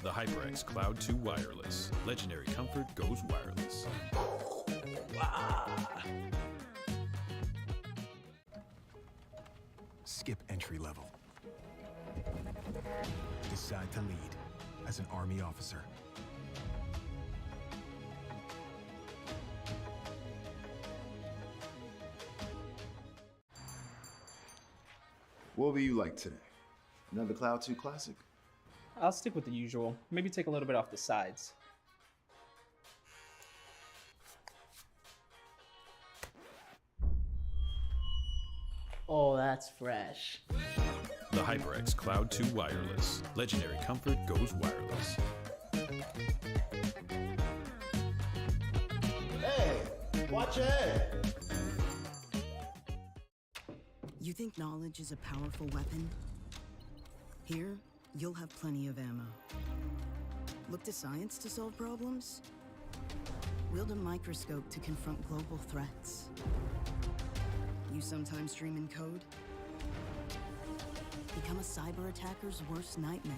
The HyperX Cloud 2 Wireless. Legendary comfort goes wireless. Skip entry level. Decide to lead as an Army officer. What would you like today? Another Cloud 2 classic? I'll stick with the usual. Maybe take a little bit off the sides. Oh, that's fresh. The HyperX Cloud 2 Wireless. Legendary comfort goes wireless. Hey, watch it! You think knowledge is a powerful weapon? Here, you'll have plenty of ammo. Look to science to solve problems? Wield a microscope to confront global threats. You sometimes dream in code? Become a cyber attacker's worst nightmare.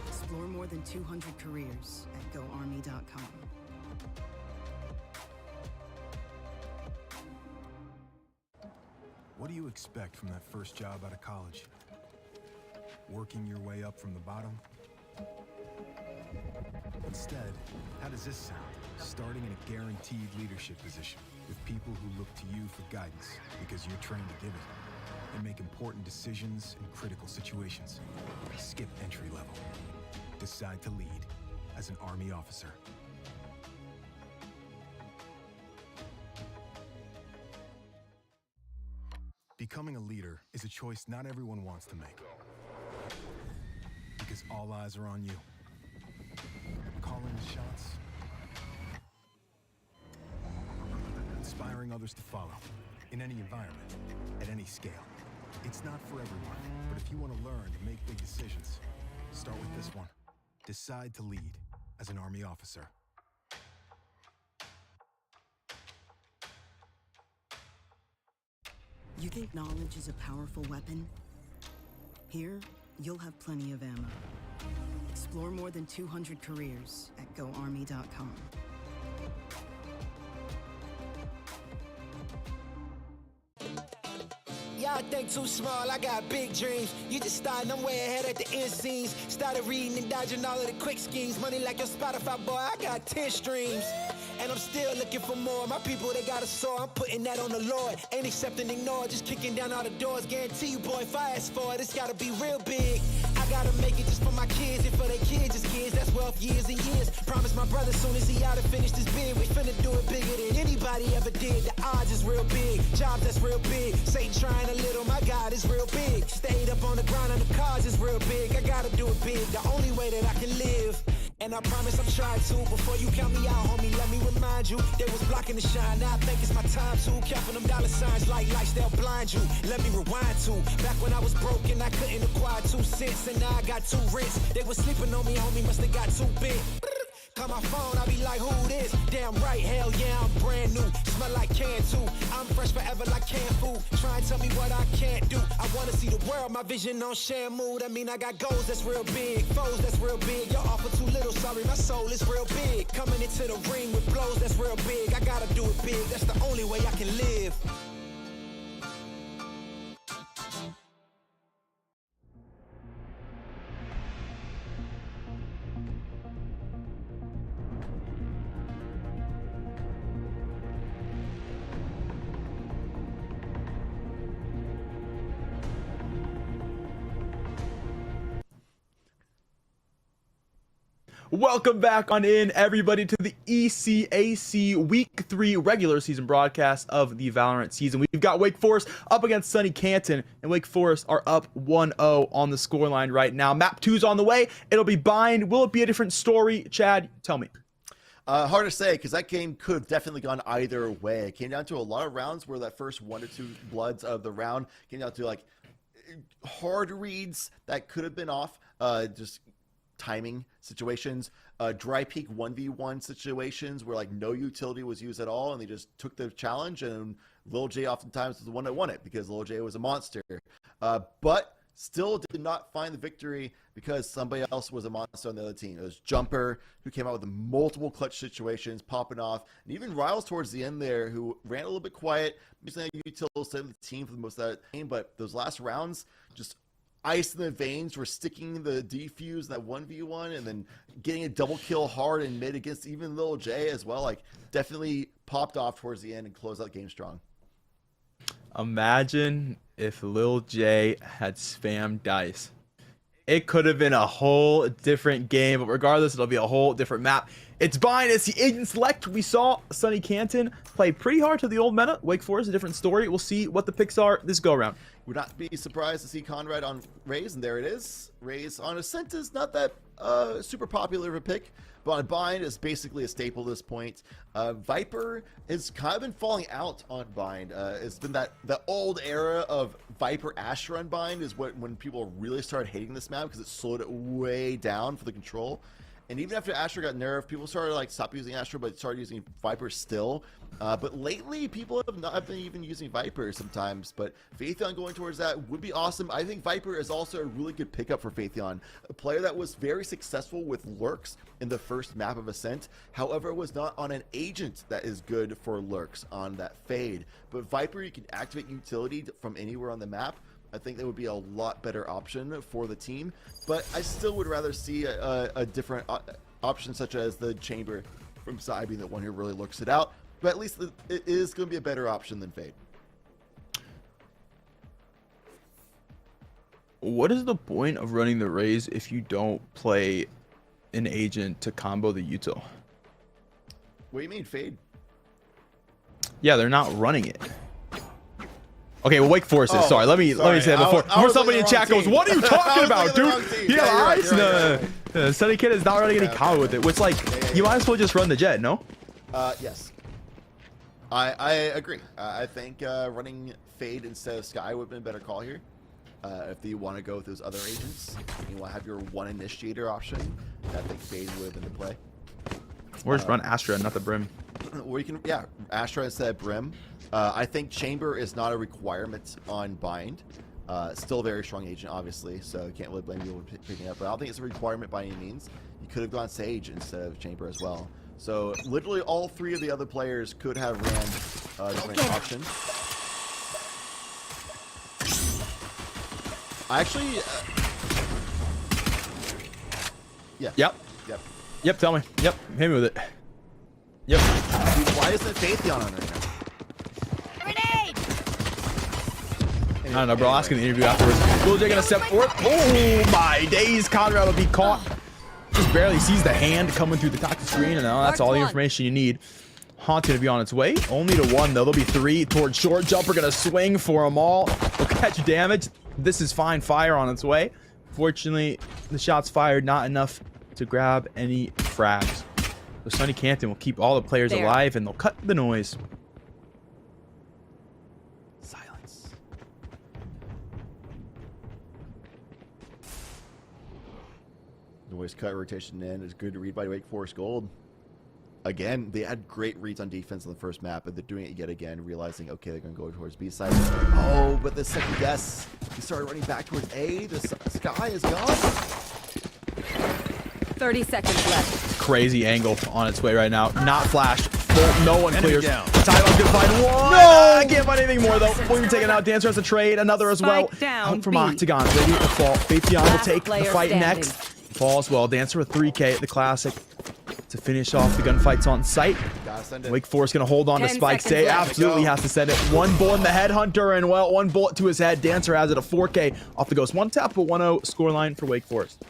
Explore more than 200 careers at GoArmy.com. What do you expect from that first job out of college? Working your way up from the bottom? Instead, how does this sound? Starting in a guaranteed leadership position with people who look to you for guidance because you're trained to give it and make important decisions in critical situations. Skip entry level. Decide to lead as an Army officer. Becoming a leader is a choice not everyone wants to make. Because all eyes are on you. Calling the shots. Inspiring others to follow. In any environment. At any scale. It's not for everyone. But if you want to learn to make big decisions, Start with this one. Decide to lead as an Army officer. You think knowledge is a powerful weapon? Here, you'll have plenty of ammo. Explore more than 200 careers at GoArmy.com. Y'all think too small, I got big dreams. You just starting, I'm way ahead at the end scenes. Started reading and dodging all of the quick schemes. Money like your Spotify, boy, I got 10 streams. And I'm still looking for more. My people, they got a soar, I'm putting that on the Lord. Ain't accepting, ignore, just kicking down all the doors. Guarantee you, boy, if I ask for it, it's gotta be real big. I gotta make it just for my kids and for their kids' kids. That's wealth years and years. Promise my brother soon as he out and finish this bid, we finna do it bigger than anybody ever did. The odds is real big, jobs that's real big. Satan trying a little, my God is real big. Stayed up on the ground and the cars is real big. I gotta do it big, the only way that I can live. And I promise I'm trying to. Before you count me out, homie, let me remind you. They was blocking the shine, now I think it's my time to. Counting them dollar signs like lights, they'll blind you. Let me rewind to back when I was broke and I couldn't acquire 2 cents. And now I got 2 rents. They was sleeping on me, homie, must have got too big. Call my phone, I be like, who this? Damn right, hell yeah, I'm brand new. Smell like Canton. I'm fresh forever like canned food. Try and tell me what I can't do. I wanna see the world, my vision on shamu. That mean I got goals that's real big, foes that's real big. Your offer too little, sorry, my soul is real big. Coming into the ring with blows that's real big. I gotta do it big, that's the only way I can live. Welcome back on in, everybody, to the ECAC Week 3 regular season broadcast of the Valorant season. We've got Wake Forest up against SUNY Canton, and Wake Forest are up 1-0 on the scoreline right now. Map 2's on the way. It'll be Bind. Will it be a different story? Chad, tell me. Hard to say, because that game could have definitely gone either way. It came down to a lot of rounds where that first 1 to 2 bloods of the round came down to like hard reads that could have been off. Just timing situations, dry peak 1v1 situations where like no utility was used at all and they just took the challenge, and Lil J oftentimes was the one that won it because Lil J was a monster, but still did not find the victory because somebody else was a monster on the other team. It was Jumper, who came out with multiple clutch situations popping off, and even Riles towards the end there, who ran a little bit quiet, using that utility set of the team for the most of that game, but those last rounds, just ice in the veins for sticking the defuse that 1v1 and then getting a double kill hard in mid against even Lil J as well. Like, definitely popped off towards the end and closed out the game strong. Imagine if Lil J had spammed dice. It could have been a whole different game, but regardless, it'll be a whole different map. It's Bind, it's the agent select. We saw SUNY Canton play pretty hard to the old meta. Wake Forest, a different story. We'll see what the picks are this go-around. Would not be surprised to see Conrad on Raze, and there it is. Raze on Ascent is not that super popular of a pick, but on Bind is basically a staple at this point. Viper has kind of been falling out on Bind. It's been that the old era of Viper Asher on Bind is when people really started hating this map because it slowed it way down for the control. And even after Asher got nerfed, people started like stop using Asher, but started using Viper still. But lately, people have not been even using Viper sometimes. But Phaethon going towards that would be awesome. I think Viper is also a really good pickup for Phaethon, a player that was very successful with lurks in the first map of Ascent. However, was not on an agent that is good for lurks on that fade. But Viper, you can activate utility from anywhere on the map. I think that would be a lot better option for the team, but I still would rather see a different option such as the Chamber from Psy being the one who really looks it out, but at least it is going to be a better option than Fade. What is the point of running the Raze if you don't play an agent to combo the util? What do you mean, Fade? Yeah, they're not running it. Okay, well, Wake Forest is. Sorry, let me say that before somebody in chat goes, "What are you talking about, dude?" Yeah, eyes. The Sunny Kid is not running any combo with it. Which, like, you might as well just run the Jet, no? Yes. I agree. I think running Fade instead of Sky would have been a better call here. If you want to go with those other agents, you want to have your one initiator option. I think Fade would have been the play. Or just run Astra, not the Brim. Or you can, yeah, Astra instead of Brim. I think Chamber is not a requirement on Bind. Still a very strong agent, obviously, so can't really blame you for picking it up. But I don't think it's a requirement by any means. You could have gone Sage instead of Chamber as well. So literally all three of the other players could have ran different options. I actually, yeah. Yep, tell me. Yep, hit me with it. Yep. Dude, why isn't Faithion on right now? I don't know, bro. I'll ask in the interview afterwards. Lil J gonna step forward. Oh my days. Conrad will be caught. Just barely sees the hand coming through the top of the screen, and that's all the information you need. Haunt's gonna be on its way. Only to one, though. There'll be three towards short. Jumper gonna swing for them all. Will catch damage. This is fine. Fire on its way. Fortunately, the shots fired not enough to grab any frags. So Sunny Canton will keep all the players alive, and they'll cut the noise. Silence. Noise cut, rotation in. It's good to read by Wake Forest Gold. Again, they had great reads on defense on the first map, but they're doing it yet again, realizing, okay, they're going to go towards B side. Oh, but the second guess, he started running back towards A. The sky is gone. 30 seconds left. Crazy angle on its way right now. Not flashed. No one clears. Tyler can find one. No! I can't find anything more, though. William taken out. Dancer has a trade. Another as well. Down, Out from B. Octagon. Ready to fall. Faithion will take the player fight standing. next. Falls well. Dancer with 3K at the Classic to finish off the gunfights on site. Wake Forest gonna hold on to 10 Spike. seconds Say left. absolutely has to send it. One bullet in the head, Hunter, and well, one bullet to his head. Dancer has it, a 4K off the ghost. One tap, but 1-0 scoreline for Wake Forest.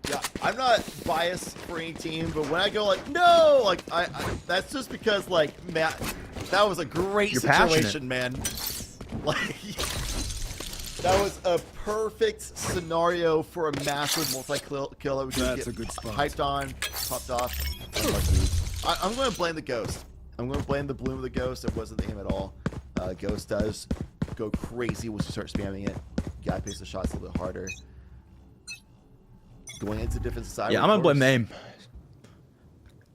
Yeah, I'm not biased for any team, but when I go like, no, like, I that's just because, like, Matt, that was a great You're situation, man. Like, that was a perfect scenario for a massive multi-kill that we could get hyped on, popped off. I'm going to blame the Ghost. I'm going to blame the bloom of the Ghost. It wasn't the aim at all. Ghost does go crazy once you start spamming it. You gotta pace the shots a little bit harder. Going into different side. Yeah, I'm gonna blame the aim.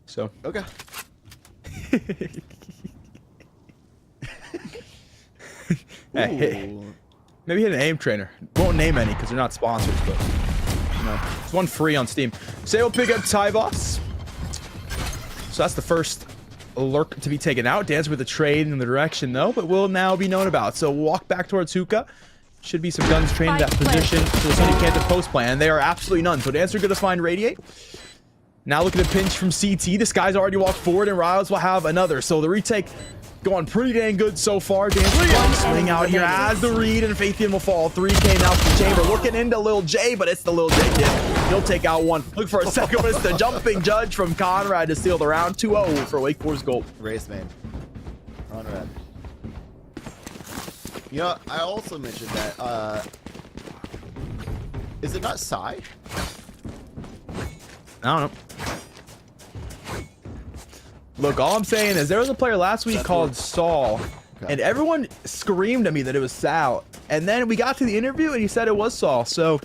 So. Okay. Hey, maybe hit an aim trainer. Won't name any because they're not sponsors, but you know, it's one free on Steam. Say we'll pick up Ty Boss. So that's the first lurk to be taken out. Dance with a trade in the direction though, but will now be known about. So we'll walk back towards Hookah. Should be some guns trained in that position for the Sunny Canton post plan. There are absolutely none. So Dancer gonna find Radiate. Now looking to pinch from CT. This guy's already walked forward, and Riles will have another. So the retake going pretty dang good so far. Dancer swing out here as the read, and Faithion will fall. 3K now from Chamber. Looking into Lil J, but it's the Lil J kid. He'll take out one. Look for a second, but it's the jumping judge from Conrad to steal the round. 2-0 for Wake Forest Gold. Race man. Conrad. You know, I also mentioned that, is it not Psy? I don't know. Look, all I'm saying is there was a player last week called Saul, and everyone screamed at me that it was Sal. And then we got to the interview, and he said it was Saul. So,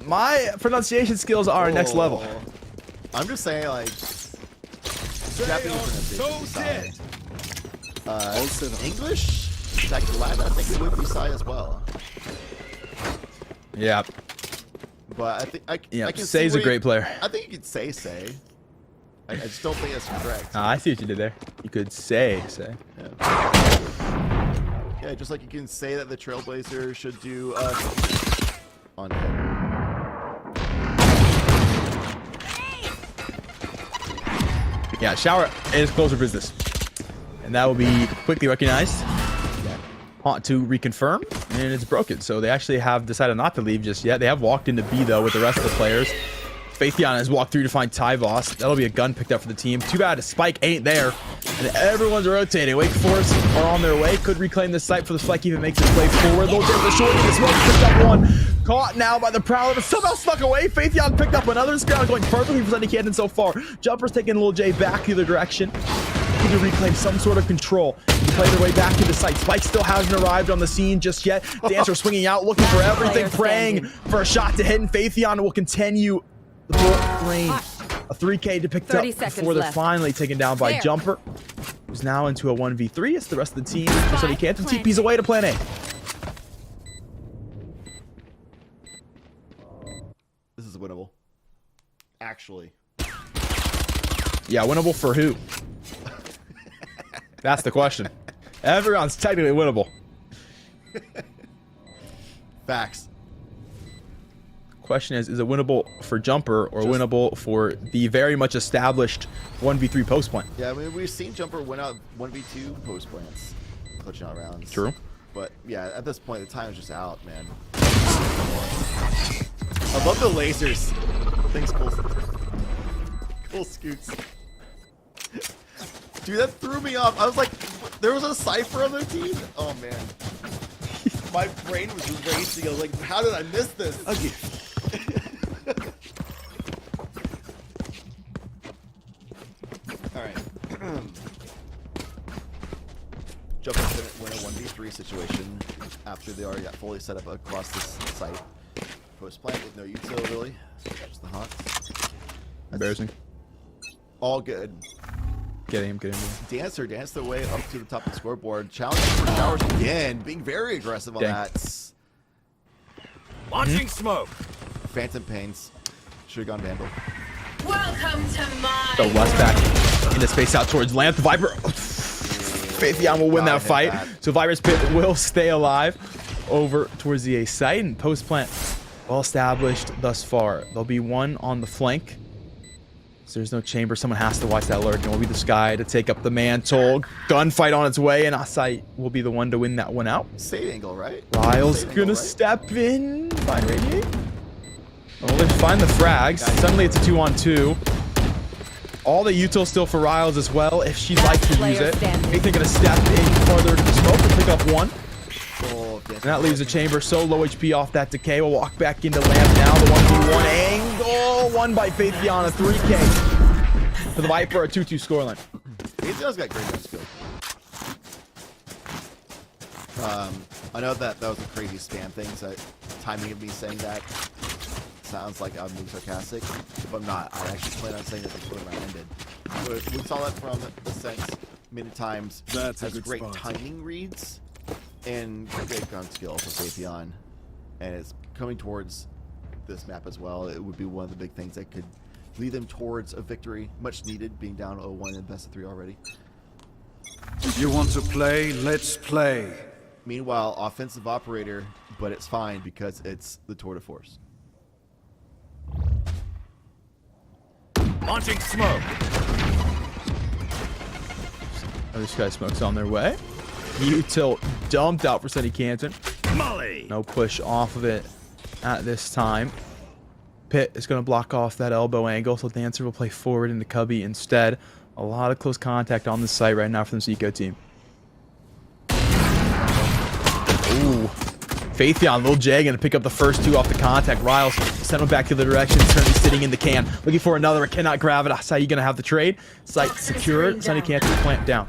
my pronunciation skills are next level. I'm just saying, like, Japanese pronunciation. English? Second Latin, I think it would be Psy as well. Yeah. But I think I can Say's a great player. I think you could say. I just don't think that's correct. I see what you did there. You could say. Yeah, just like you can say that the Trailblazer should do on him. Yeah, shower is closer business. And that will be quickly recognized. Haunt to reconfirm, and it's broken. So they actually have decided not to leave just yet. They have walked into B though with the rest of the players. Faithion has walked through to find Ty Voss. That'll be a gun picked up for the team. Too bad Spike ain't there. And everyone's rotating. Wake Forest are on their way. Could reclaim this site for the Spike even makes its way forward. They'll take the short as well. Picked up one. Caught now by the Prowler, but somehow snuck away. Faithion picked up another. This ground going perfectly for Sunny Canton so far. Jumper's taking Lil J back the other direction. looking to reclaim some sort of control. They play their way back to the site. Spike still hasn't arrived on the scene just yet. Dancer swinging out, looking for everything, praying for a shot to hit, and Phaethion will continue the full lane. A 3K to pick up before they're finally taken down by Jumper, who's now into a 1v3. It's the rest of the team. So he can't TP's away to plan A. This is winnable. Actually. Yeah, winnable for who? That's the question. Everyone's technically winnable. Facts. Question is it winnable for Jumper or winnable for the very much established 1v3 post plan? Yeah, I mean, we've seen Jumper win out 1v2 post plans, clutching out rounds. True. But yeah, at this point, the time is just out, man. I love the lasers. Thanks, cool. Cool scoots. Dude, that threw me off. I was like, there was a Cypher on their team? Oh, man. My brain was racing. I was like, how did I miss this? Okay. Alright. Jumper couldn't win a 1v3 situation after they already got fully set up across this site. Post plant with no util, really. Just the Hawks. Embarrassing. All good. Get him. Dancer danced their way up to the top of the scoreboard. Challenging for showers again. Being very aggressive on that. Launching smoke. Phantom Pains. Should have gone Vandal. Welcome to my The West back into space out towards Lamp. The Viper. Phaethion will win that fight. So Viper's Pit will stay alive over towards the A site. And post plant well established thus far. There'll be one on the flank. So there's no chamber. Someone has to watch that lurk. And will be the Sky to take up the mantle. Gunfight on its way. And Asai will be the one to win that one out. Save angle, right? Ryle's gonna step in. Find Radiate. Well, they find the frags. Suddenly it's a 2-on-2. All the util still for Riles as well, if she'd like to use it. They're gonna step in farther to the smoke and pick up one. And that leaves the chamber so low HP off that decay. We'll walk back into Lamp now. The 1v1 angle. One by Phaethion, a 3K. For the Viper, a 2-2 scoreline. Phaethion's got great gun skill. I know that was a crazy spam thing, so timing of me saying that sounds like I'm being sarcastic. If I'm not, I actually plan on saying that before the round ended. But we saw that from the sense many times. That's a has good great spot. timing reads and great gun skill for Phaethion. And it's coming towards this map as well. It would be one of the big things that could lead them towards a victory, much needed, being down 0-1 in best of 3 already. You want to play? Let's play. Meanwhile, offensive operator, but it's fine because it's the tour de force. Launching smoke. Other Sky Smoke's on their way. Util dumped out for Sunny Canton. Molly. No push off of it at this time. Pit is going to block off that elbow angle, so Dancer will play forward into Cubby instead. A lot of close contact on the site right now from the Zico team. Ooh. Phaethion, Lil J going to pick up the first two off the contact. Riles sent him back to the direction. He's currently sitting in the can. Looking for another. Cannot grab it. Asai going to have the trade. Site secured. Sunny Canton plant down.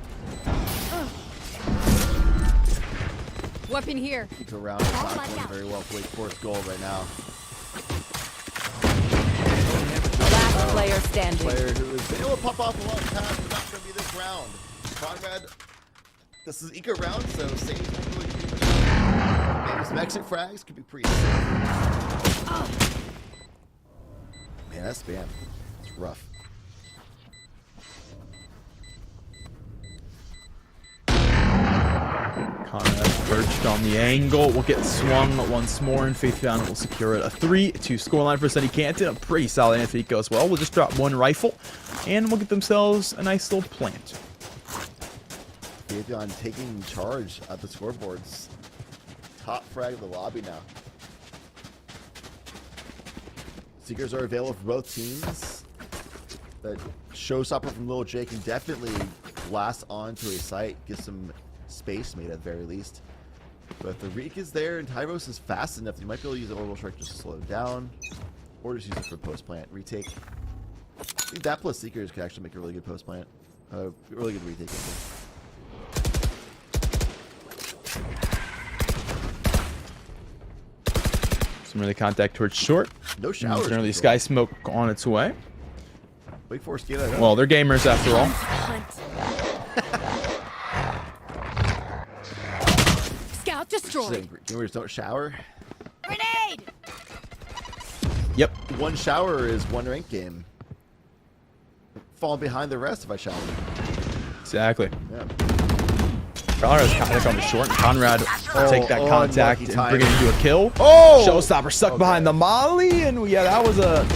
Weapon here. Keeps around. It's not going very well for Wake Forest goal right now. Last player standing. Player who has been able to pop off a lot of times, but not going to be this round. Conrad, this is ECAC round, so save really maybe some exit frags could be pretty sick. Man, that spam. It's rough. Conrad perched on the angle. Will get swung once more, and Phaethion will secure it. A 3-2 scoreline for Sunny Canton. A pretty solid Anthony as well. We'll just drop one rifle, and we'll get themselves a nice little plant. Phaethion taking charge at the scoreboards. Top frag of the lobby now. Seekers are available for both teams. That showstopper from Lil J can definitely blast onto a site, get some space made at the very least. But the Reek is there and Tyros is fast enough. You might be able to use the orbital strike just to slow it down, or just use it for post plant retake. I think that plus Seekers could actually make a really good post plant. Really good retake. Some early contact towards short. No showers. Generally, sky smoke on its way. Wake Forest, get that up. Well, they're gamers after all. Scout destroyed. Gamers don't shower. Grenade. Yep. One shower is one rank game. Fall behind the rest if I shower. Exactly. Yeah. Conrad's contact on the short. Conrad will take that contact and bring it into a kill. Oh! Showstopper stuck behind the molly, and yeah, that was a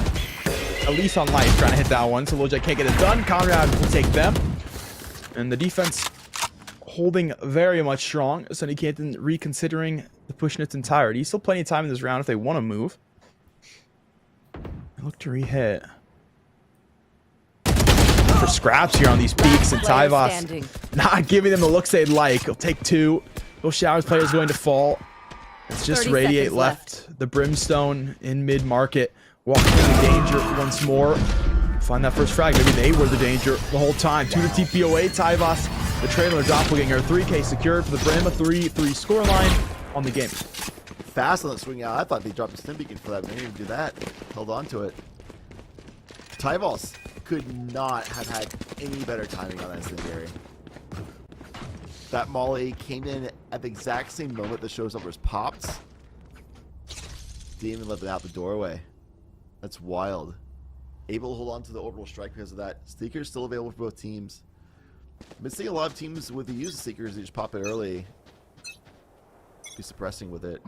lease on life trying to hit that one. So Lil J can't get it done. Conrad will take them, and the defense holding very much strong. SUNY Canton reconsidering the push in its entirety. Still plenty of time in this round if they want to move. Look to re-hit. For scraps here on these peaks, and Tyvos not giving them the looks they'd like. He'll take two. Those showers players going to fall. It's just Radiate left. The Brimstone in mid-market. Walking into danger once more. Find that first frag. Maybe they were the danger the whole time. 2 to TPOA. Tyvos, the trailer doppelganger. 3K secured for the Brim. A 3-3 scoreline on the game. Fast on the swing out. I thought they dropped a stim beacon for that, but they didn't even do that. Held on to it. Tyvos could not have had any better timing on that incendiary. That molly came in at the exact same moment the showstoppers popped. Didn't even let them out the doorway. That's wild. Able to hold on to the orbital strike because of that. Seeker's still available for both teams. I've been seeing a lot of teams with the use of Seekers, they just pop it early. Be suppressing with it.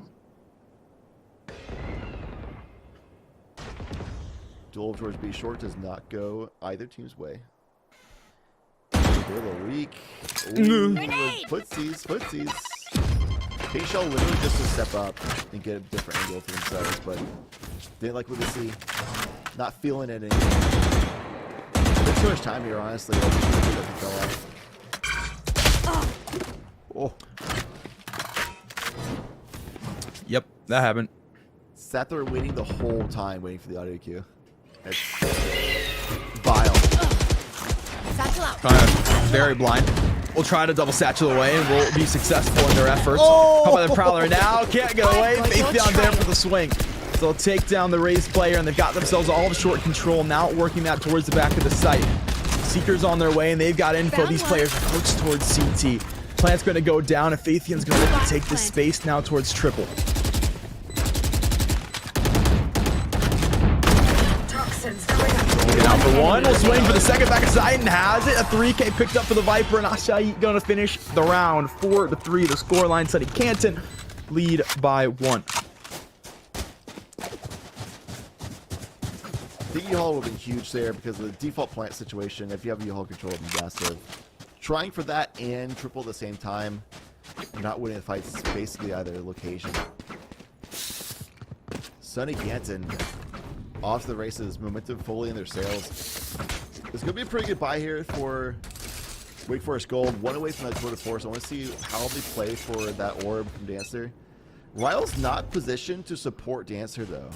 Duel towards B short does not go either team's way. They're a little weak. Ooh, footsies. Pink Shell literally just to step up and get a different angle for themselves, but didn't like what they see. Not feeling it anymore. There's too much time here, honestly. Oh. Yep, that happened. Sat there waiting the whole time, waiting for the audio cue. That's vile. Kind of very blind. We'll try to double satchel away, and we'll be successful in their efforts. Caught by the Prowler now. Can't get away. Faithdown there for the swing. So they'll take down the raised player, and they've got themselves all the short control. Now working that towards the back of the site. Seekers on their way, and they've got info. These players are coached towards CT. Plant's going to go down, and Faithian's going to look to take this space now towards triple. Looking out for one. We'll swing for the second back of side and has it. A 3K picked up for the Viper, and Ashai going to finish the round 4-3. The scoreline. SUNY Canton lead by 1. The E-Haul would have been huge there because of the default plant situation. If you have E-Haul control, it would be massive. Trying for that and triple at the same time, you're not winning the fights basically either location. SUNY Canton off to the races, momentum fully in their sails. It's going to be a pretty good buy here for Wake Forest Gold. One away from that tour de force. I want to see how they play for that orb from Dancer. Ryle's not positioned to support Dancer though.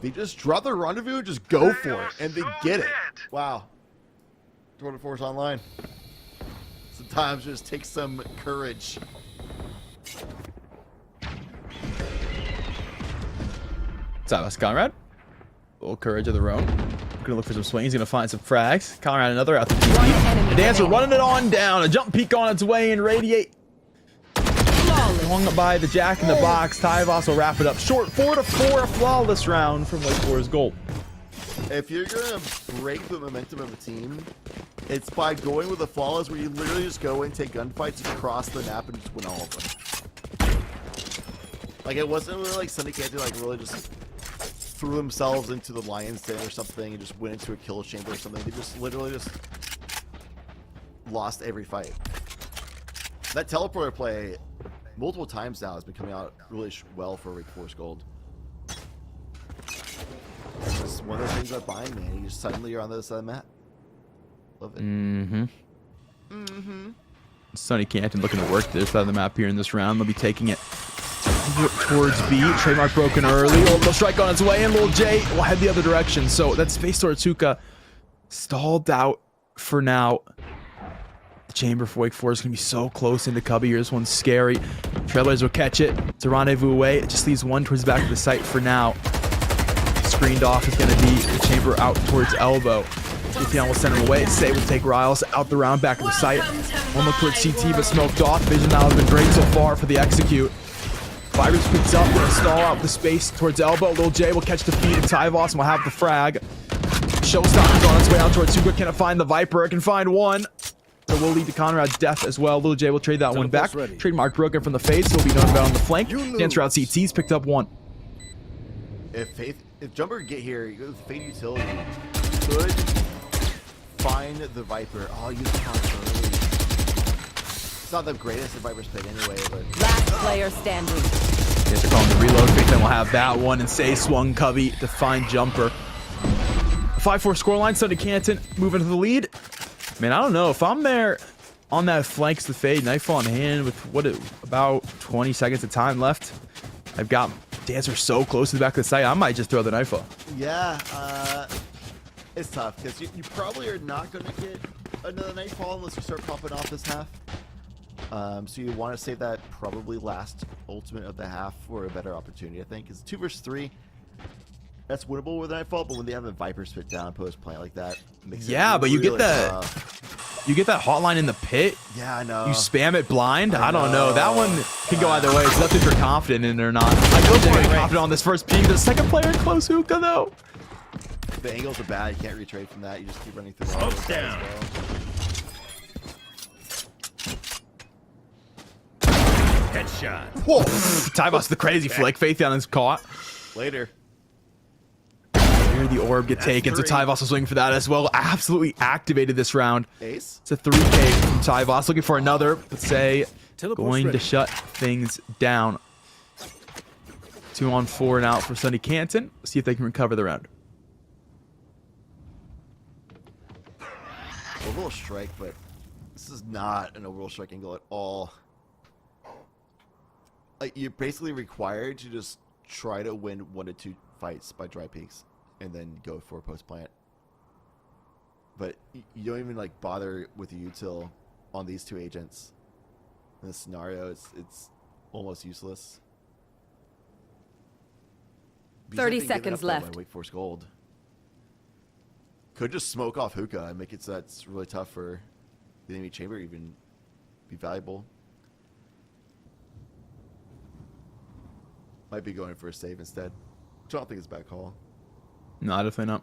They just drop their rendezvous, just go for it, and they get it. Wow. Tour de force online. Sometimes just take some courage. Silas Conrad. A little courage of their own. Gonna look for some swings. Gonna find some frags. Conrad another out the TP. The Dancer running it on down. A jump peek on its way and Radiate. Swung by the Jack in the Box. Tyvos will wrap it up short. 4-4. A flawless round from Wake Forest Gold. If you're gonna break the momentum of a team, it's by going with the flawless where you literally just go and take gunfights across the map and just win all of them. Like it wasn't really like SUNY Canton like really just threw themselves into the lion's den or something and just went into a kill chamber or something. They just literally just lost every fight. That teleporter play multiple times now has been coming out really well for Wake Forest Gold. It's just one of those things about buying, man. You just suddenly are on the other side of the map. Love it. SUNY Canton looking to work this side of the map here in this round. They'll be taking it towards B. Trademark broken early. Little strike on its way, and Lil J will head the other direction. So that Space Tortuga stalled out for now. The chamber for Wake Forest is going to be so close into Cubby here. This one's scary. Trailblazers will catch it. It's a rendezvous away. It just leaves one towards the back of the site for now. Screened off is going to be the chamber out towards elbow. Ethan will send him away. Say will take Riles out the round back of the site. One look towards CT, but smoked off. Vision now has been great so far for the execute. Virus picks up, gonna stall out the space towards elbow. Lil J will catch the feed, and Tyvos will have the frag. Showstopper's on its way out towards Suga. Can it find the Viper? It can find one. So we'll lead to Conrad's death as well. Lil J will trade that one back. Trademark broken from the Fade, so will be notified on the flank. Dancer out CT's picked up one. If Jumper can get here, you go to the Fade utility. Could find the Viper. Oh, use the counter early. It's not the greatest of Viper's pick anyway, but... Last player standing. Dancer calling the reload. Fake then we'll have that one, and Say swung Cubby to find Jumper. 5-4 scoreline, SUNY Canton moving to the lead. Man, I don't know. If I'm there on that flanks the Fade, Nightfall in hand with about 20 seconds of time left. I've got Dancer so close to the back of the site, I might just throw the Nightfall. Yeah, it's tough because you probably are not going to get another Nightfall unless you start popping off this half. So you want to save that probably last ultimate of the half for a better opportunity, I think. Because 2 versus 3, that's winnable with a Nightfall, but when they have a Viper spit down post plant like that, it makes yeah, it but really you get that. tough. You get that hotline in the pit. Yeah, I know. You spam it blind. I don't know. That one can go either way. It's up if you're confident in it or not. I go pretty confident on this first peek. The second player in close hookah though. The angles are bad. You can't retrade from that. You just keep running through. Smoke's down. Headshot. Whoa. Tyvos the crazy flick. Faithion is caught. Later. Here the orb get taken. So Tyvos was swinging for that as well. Absolutely activated this round. Ace. It's a 3K from Tyvos. Looking for another. But Say going to shut things down. 2-on-4 and out for SUNY Canton. See if they can recover the round. Overall strike, but this is not an overall strike angle at all. Like, you're basically required to just try to win 1 to 2 fights by dry peaks and then go for post plant. But you don't even like bother with the util on these 2 agents. In this scenario, it's almost useless. 30 seconds left. Wake Forest Gold. Could just smoke off hookah and make it so that's really tough for the enemy chamber to even be valuable. Might be going for a save instead. Which I don't think is a bad call. No, definitely not.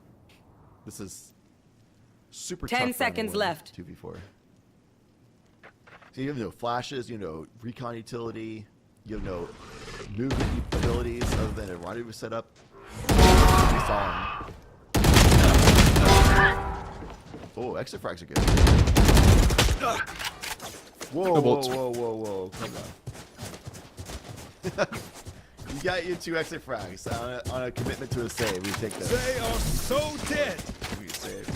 This is super 10 tough seconds left. 2v4. So you have no flashes, you have no recon utility, you have no movement abilities other than a rendezvous setup. Oh, extra frags are good. Whoa, whoa, whoa, whoa, whoa. Come on. You got your 2 extra frags on a commitment to a save. We take those. They are so dead. We save.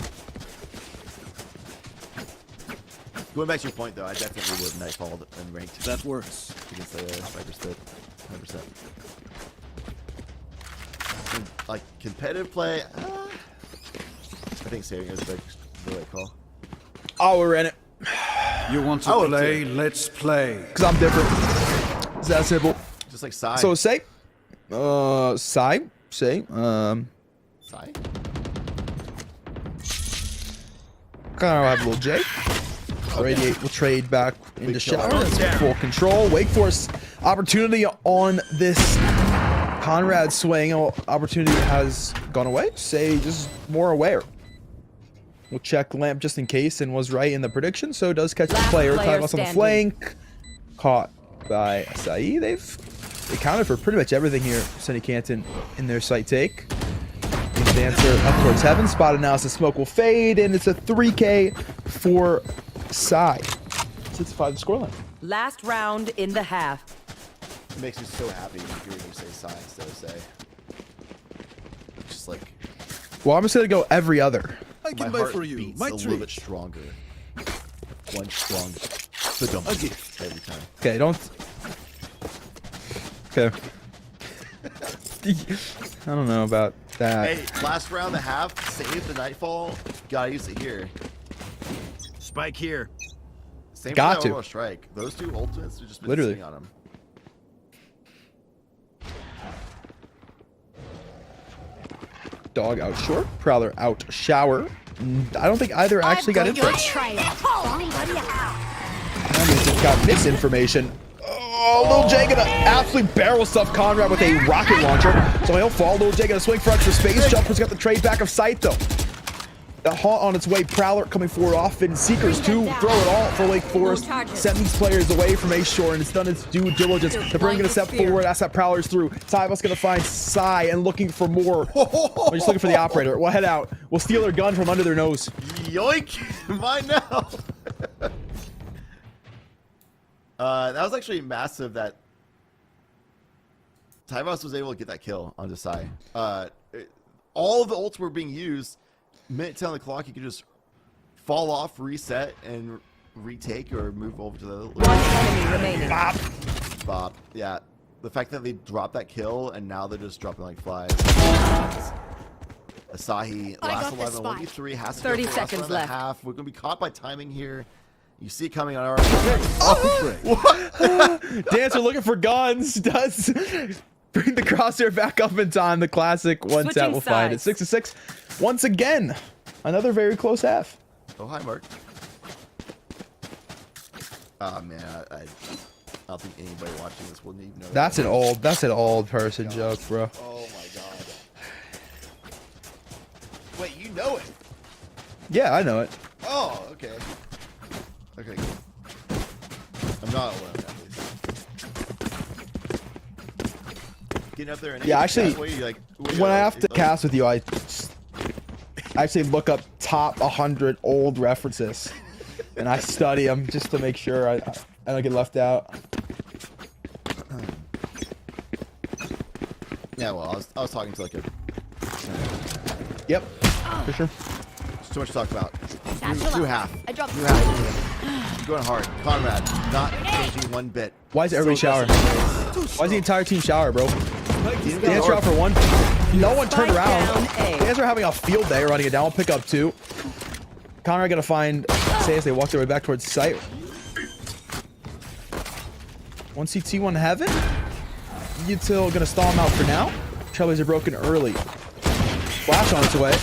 Going back to your point, though, I definitely would Nightfall and ranked. That works. Against the Viper Spit. 100%. And, like, competitive play, I think saving is the right call. Oh, we're in it. You want to play? Let's play. Because I'm different. It's that simple. Just like Psy. So Say. Psy. Say. Psy? Kind of have a little J. Radiate will trade back into shower. That's full control. Wake Forest opportunity on this Conrad swing. Opportunity has gone away. Say just more aware. We'll check lamp just in case and was right in the prediction. So does catch the player. Tyvos on the flank. Caught by Sai. They accounted for pretty much everything here. SUNY Canton in their site take. Dancer up towards heaven. Spot analysis. Smoke will fade. And it's a 3K for Sai. 65 the scoreline. Last round in the half. It makes me so happy hearing you say Psy instead of say. Just like. Well, I'm just going to go every other. I can buy for you. Beats My a little bit stronger. One strong. So don't every time. Okay, don't. Okay. I don't know about that. Hey, last round, the half, save the Nightfall. Gotta use it here. Spike here. Same Got for to. Overall Strike. Those two ultimates have just been Literally. sitting on him. Dog out short. Prowler out shower. I don't think either actually got info. Just got misinformation. Oh, Lil J gonna absolutely barrel stuff Conrad with a rocket launcher. So he'll fall. Lil J gonna swing for extra space. Jumper's got the trade back of sight though. The Haunt on its way. Prowler coming forward off. And Seekers to throw it all for Wake Forest. Send these players away from A Shore, and it's done its due diligence. The Brain gonna step forward. That's that Prowler's through. Tyvus gonna find Psy and looking for more. We're just looking for the operator. We'll head out. We'll steal their gun from under their nose. Yoink! Mine now. That was actually massive that Tyvus was able to get that kill on Desai. All of the ults were being used. Minute 10 on the clock, you could just fall off, reset, and retake or move over to the other. One enemy remaining. Bop. Bop. Yeah. The fact that they dropped that kill and now they're just dropping like flies. Asahi, last 11, 1v3, has to 30 go for seconds last left. half. We're going to be caught by timing here. You see it coming on our... What? Dancer looking for guns. Does bring the crosshair back up in time. The classic one tap will find it. 6-6. Once again, another very close half. Oh, hi, Mark. Oh, man. I don't think anybody watching this will even know that. That's an old person joke, bro. Oh, my God. Wait, you know it? Yeah, I know it. Oh, okay. Okay, cool. I'm not alone at least. Getting up there and Yeah, actually, like, when I have to cast with you, I actually look up top 100 old references, and I study them just to make sure I don't get left out. Yeah, well, I was talking to like a... Yep, for sure. There's too much to talk about. Satchel Do out. half. I dropped Do half. You're going hard. Conrad, not changing one bit. Why is everybody shower? Why is the entire team shower, bro? Dance out for one. No one turned around. Dance are having a field day running it down. We'll pick up two. Conrad gonna find say as they walk their way back towards site. One CT, one heaven. Util gonna stall him out for now. Trailblazer broken early. Flash on its way.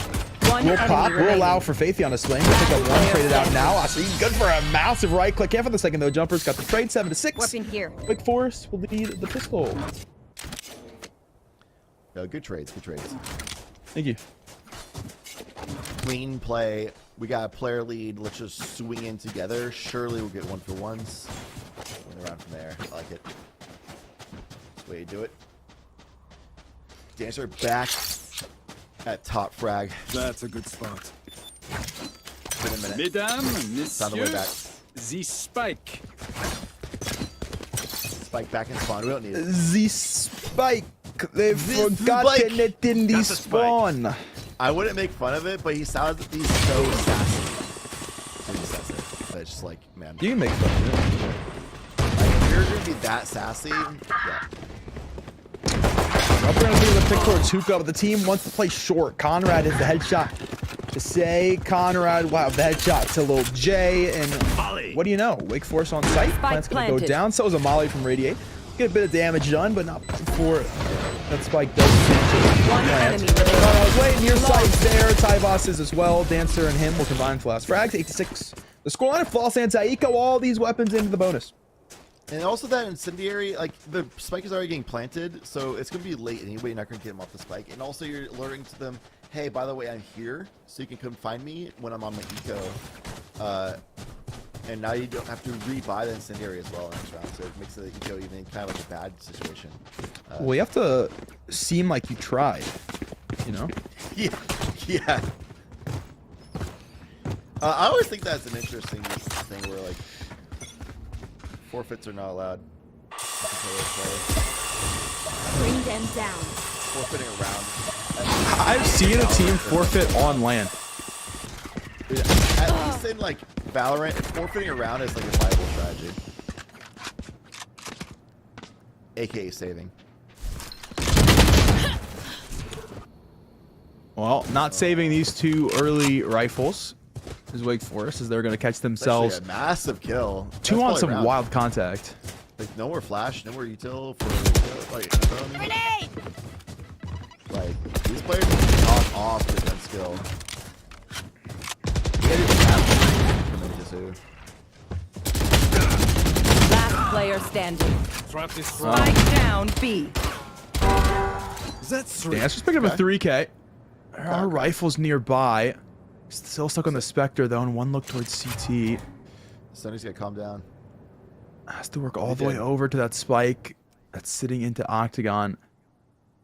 We'll pop. We'll allow for Faithy on a swing. We'll pick up one. Traded out now. I see. Good for a massive right click. Can't for the second though. Jumper's got the trade. 7-6. Weapon here. Wake Forest will lead the pistol. Good trades. Good trades. Thank you. Clean play. We got a player lead. Let's just swing in together. Surely we'll get 1-for-1s. Went around from there. I like it. That's the way you do it. Dancer back at top frag. That's a good spot. Been a minute. Mesdames, Found the way back. messieurs, the spike. Spike back in spawn. We don't need it. The spike. They've This forgotten spike. it in the That's a spike. spawn. I wouldn't make fun of it, but he sounds he's so sassy. So he says it. But it's just like, man. You can make fun of it. Like, if you're gonna be that sassy, yeah. Up around the pick towards Hookah, but the team wants to play short. Conrad hits the headshot to say Conrad. Wow, the headshot to Lil J. And what do you know? Wake Forest on site. Plant's gonna go down. So is a Molly from Radiate. Get a bit of damage done, but not before that spike does finish. One enemy remaining. Way near sight there. Tyvus is as well. Dancer and him will combine for last frags. 8-6. The scoreline of Floss and Taiko, all these weapons into the bonus. And also that incendiary, like the spike is already getting planted, so it's gonna be late anyway. You're not gonna get them off the spike. And also you're alerting to them, hey, by the way, I'm here, so you can come find me when I'm on my eco. And now you don't have to rebuy the incendiary as well next round, so it makes the eco even kind of like a bad situation. Well, you have to seem like you tried, you know? Yeah, yeah. I always think that's an interesting thing where like forfeits are not allowed. Bring them down. Forfeiting around. I've seen a team forfeit on land. At least in like Valorant, forfeiting around is like a viable strategy. AKA saving. Well, not saving these two early rifles. is Wake Forest, as they're going to catch It's themselves actually a massive kill. two That's on probably some round. wild contact. Like no more flash, no more util for like like these players are off defense skill. They didn't have tremendous. Last player standing. Spike down B. That's Yeah, just picking up a 3K. There are rifles nearby. Still stuck on the Spectre though, and one look towards CT. Sonny's gotta calm down. Has to work all the way over to that spike that's sitting into Octagon.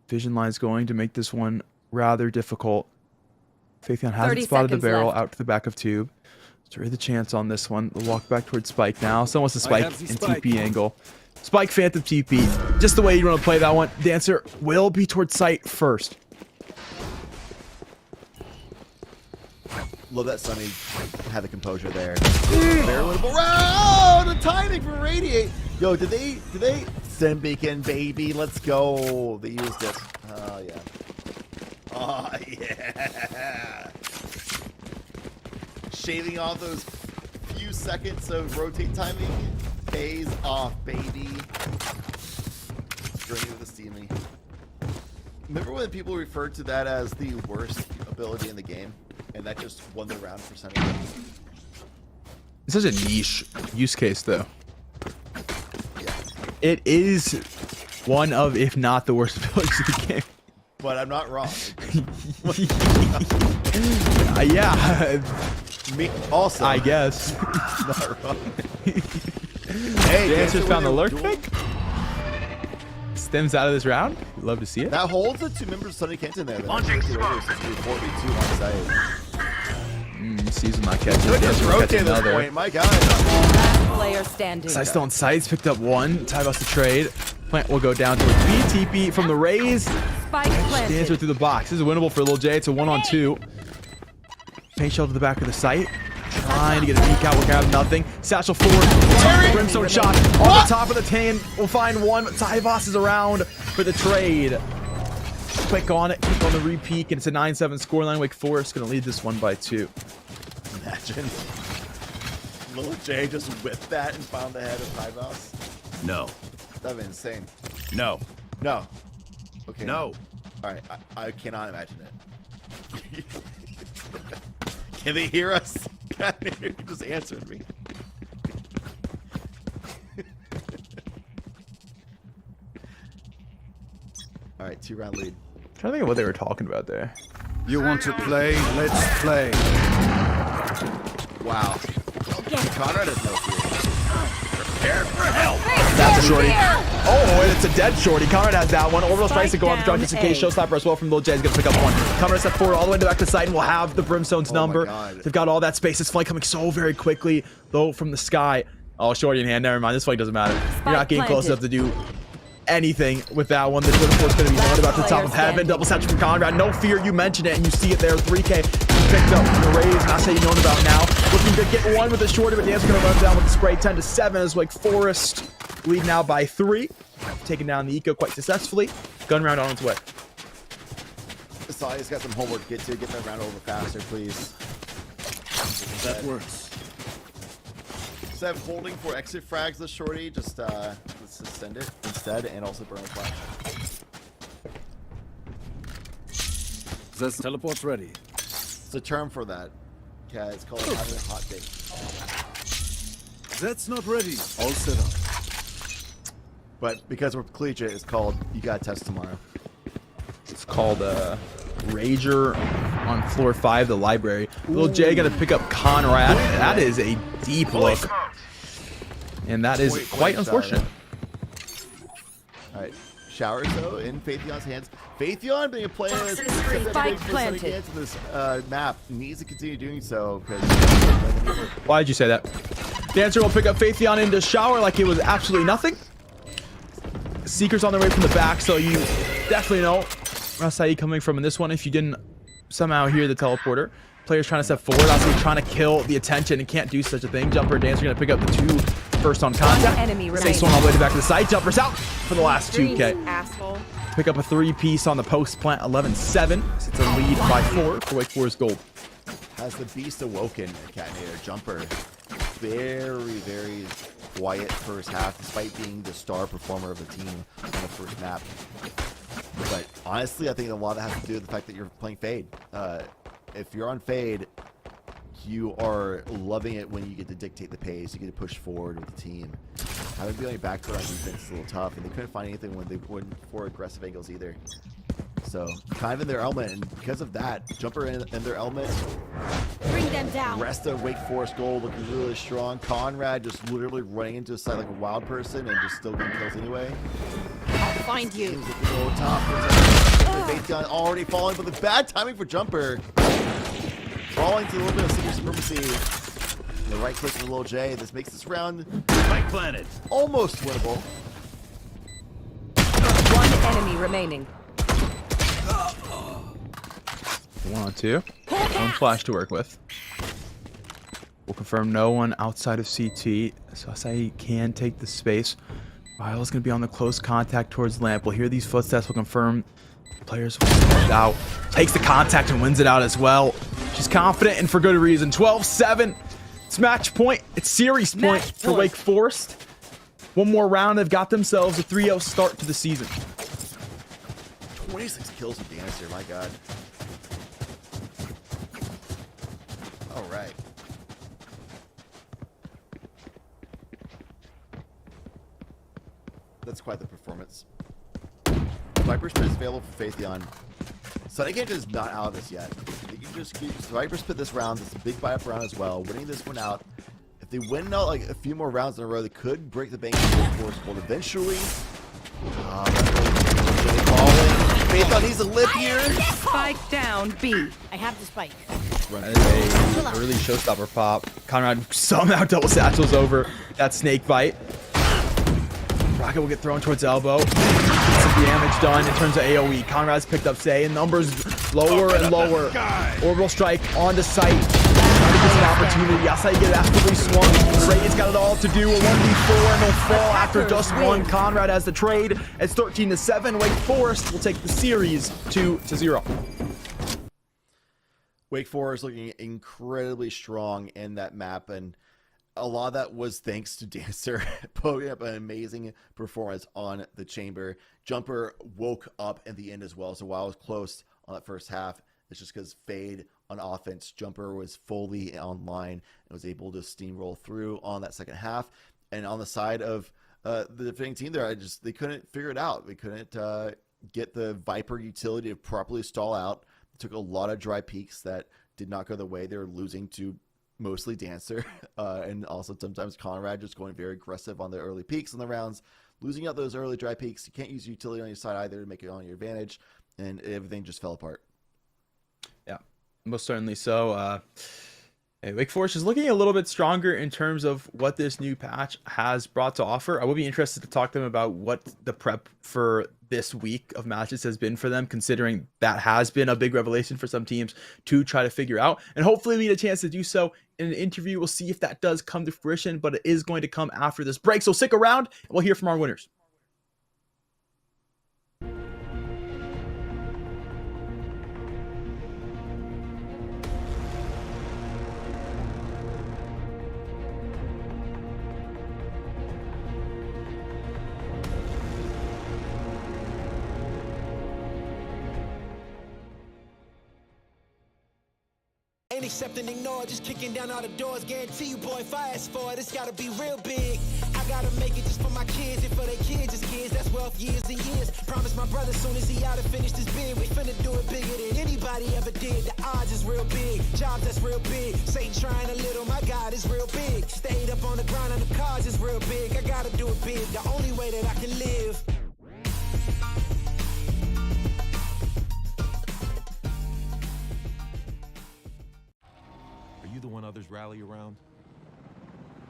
Vision line's going to make this one rather difficult. Phaethion hasn't spotted the barrel out to the back of tube. So really the chance on this one. The walk back towards spike now. Someone wants to spike in TP angle. Spike Phantom TP. Just the way you want to play that one. Dancer will be towards site first. Love that Sonny had the composure there. Very winnable round. The timing from Radiate. Yo, did they send beacon, baby? Let's go. They used it. Oh yeah. Oh yeah. Shaving off those few seconds of rotate timing pays off, baby. Journey with the Steely. Remember when people referred to that as the worst ability in the game? And that just won the round for Sunny. It's such a niche use case, though. Yeah. It is one of, if not the worst abilities of the game. But I'm not wrong. Yeah. Me also. I guess. Not wrong. Hey, Dancer found the lurk pick. Stems out of this round. We'd love to see it. That holds the two members of Sunny Canton there. Launching smoke. 4v2 on site. Season not catching. Just Dancer will catch rotate this another. point. My God. Last player standing. Side still on sides. Picked up one. Tyboss the trade. Plant will go down to a BTP from the Rays. Spike planted. Dancer through the box. This is winnable for Lil J. It's a 1-on-2. Paint shell to the back of the site. Trying to get a peek out. We'll grab nothing. Satchel forward. Brimstone shot on the top of the tan. We'll find one. But Tyboss is around for the trade. Click on it. Click on the re-peek. And it's a 9-7 scoreline. Wake Forest going to lead this one by 2. Imagine. Lil J just whipped that and found the head of Tyboss. No. That'd be insane. No. No. Okay. No. All right. I cannot imagine it. Can they hear us? You just answered me. All right, 2-round lead. I'm trying to think of what they were talking about there. You want to play? Let's play. Wow. Conrad has no fear. Prepare for help. That's a shorty. Oh, and it's a dead shorty. Conrad has that one. Orbital strikes to go up. Drunk just in case. Showstopper as well from Lil J is going to pick up one. Conrad step forward all the way back to the side and will have the Brimstone's number. They've got all that space. This flank coming so very quickly, though, from the sky. Oh, shorty in hand. Never mind. This flank doesn't matter. You're not getting close enough to do anything with that one. The Twitter force going to be one about the top of heaven. Double satchel from Conrad. No fear. You mentioned it, and you see it there. 3K picked up from the Rays. Not say you know about now. Looking to get one with the shorty, but Dan's going to run down with the spray. 10-7 as Wake Forest lead now by 3. Taking down the Eco quite successfully. Gun round on its way. Salia's got some homework to get to. Get that round over faster, please. That works. Instead of holding for exit frags, the shorty, just let's just send it instead and also burn the flash. That's teleport's ready. It's a term for that. Yeah, it's called having a hot date. That's not ready. All set up. But because we're collegiate, it's called you gotta test tomorrow. It's called Rager on floor 5, the library. Lil J gonna pick up Conrad. That is a deep look. And that is quite unfortunate. Alright. Showers though in Phaethion's hands. Phaethion being a player that's Spike planted. to this map needs to continue doing so because Why did you say that? Dancer will pick up Phaethion into shower like it was absolutely nothing. Seekers on their way from the back, so you definitely know Rasai coming from in this one if you didn't somehow hear the teleporter. Players trying to step forward, also trying to kill the attention and can't do such a thing. Jumper, Dancer gonna pick up the 2 first on contact. Stays one all the way back to the site. Jumper's out for the last 2K. Asshole. Pick up a 3-piece on the post plant. 11-7. It's a lead by 4 for Wake Forest Gold. Has the beast awoken, Catnator? Jumper, very, very quiet first half, despite being the star performer of the team on the first map. But honestly, I think a lot of that has to do with the fact that you're playing Fade. If you're on Fade, you are loving it when you get to dictate the pace, you get to push forward with the team. Having to be on your back foot on defense is a little tough, and they couldn't find anything when they went for aggressive angles either. So, kind of in their element, and because of that, Jumper in their element. Bring them down. Rest of Wake Forest gold looking really strong. Conrad just literally running into a side like a wild person and just still getting kills anyway. I'll find you. Seems like a little tough. The base gun already falling, but the bad timing for Jumper. Falling to a little bit of secret supremacy. And the right click and the little J. This makes this round almost winnable. One enemy remaining. 1-on-2. One flash to work with. We'll confirm no one outside of CT. So SAE can take the space. VAL is going to be on the close contact towards lamp. We'll hear these footsteps. We'll confirm players will stand out. Takes the contact and wins it out as well. She's confident and for good reason. 12-7. It's match point. It's series point for Wake Forest. One more round. They've got themselves a 3-0 start to the season. 26 kills with Danister, my god. All right. That's quite the performance. Viper's Pit is available for Phaetheon. Sunny Canton is not out of this yet. They can just keep Viper's Pit this round. It's a big buy-up round as well. Winning this one out. If they win out like a few more rounds in a row, they could break the bank for Force Gold eventually. Phaetheon needs a lip here. Spike down B. I have the spike. That is a early showstopper pop. Conrad somehow double satchels over that snake bite. Rocket will get thrown towards elbow. Some damage done in terms of AoE. Conrad's picked up Say, and numbers lower and lower. Orbital strike onto sight. Trying to get an opportunity. That's how you get actively swung. Ray's got it all to do. A 1v4 and they'll fall after just one. Conrad has the trade. It's 13-7. Wake Forest will take the series 2-0. Wake Forest looking incredibly strong in that map, and a lot of that was thanks to Dancer putting up an amazing performance on the chamber. Jumper woke up in the end as well, so while it was close on that first half, it's just because Fade on offense, Jumper was fully online and was able to steamroll through on that second half. And on the side of the defending team there, they couldn't figure it out. They couldn't get the Viper utility to properly stall out. It took a lot of dry peaks that did not go the way. They were losing to mostly Dancer, and also sometimes Conrad just going very aggressive on the early peaks in the rounds, losing out those early dry peaks. You can't use utility on your side either to make it on your advantage, and everything just fell apart. Yeah, most certainly so. Wake Forest is looking a little bit stronger in terms of what this new patch has brought to offer. I would be interested to talk to them about what the prep for this week of matches has been for them, considering that has been a big revelation for some teams to try to figure out. And hopefully we get a chance to do so in an interview. We'll see if that does come to fruition, but it is going to come after this break. So stick around and we'll hear from our winners. Ain't accepting, ignore, just kicking down all the doors. Guarantee you, boy, if I ask for it, it's gotta be real big. I gotta make it just for my kids and for their kids, just kids. That's wealth years and years. Promise my brother soon as he out and finish this bid, we finna do it bigger than anybody ever did. The odds is real big, jobs that's real big. Satan trying a little, my God is real big. Stayed up on the grind on the cars is real big. I gotta do it big, the only way that I can live. Are you the one others rally around?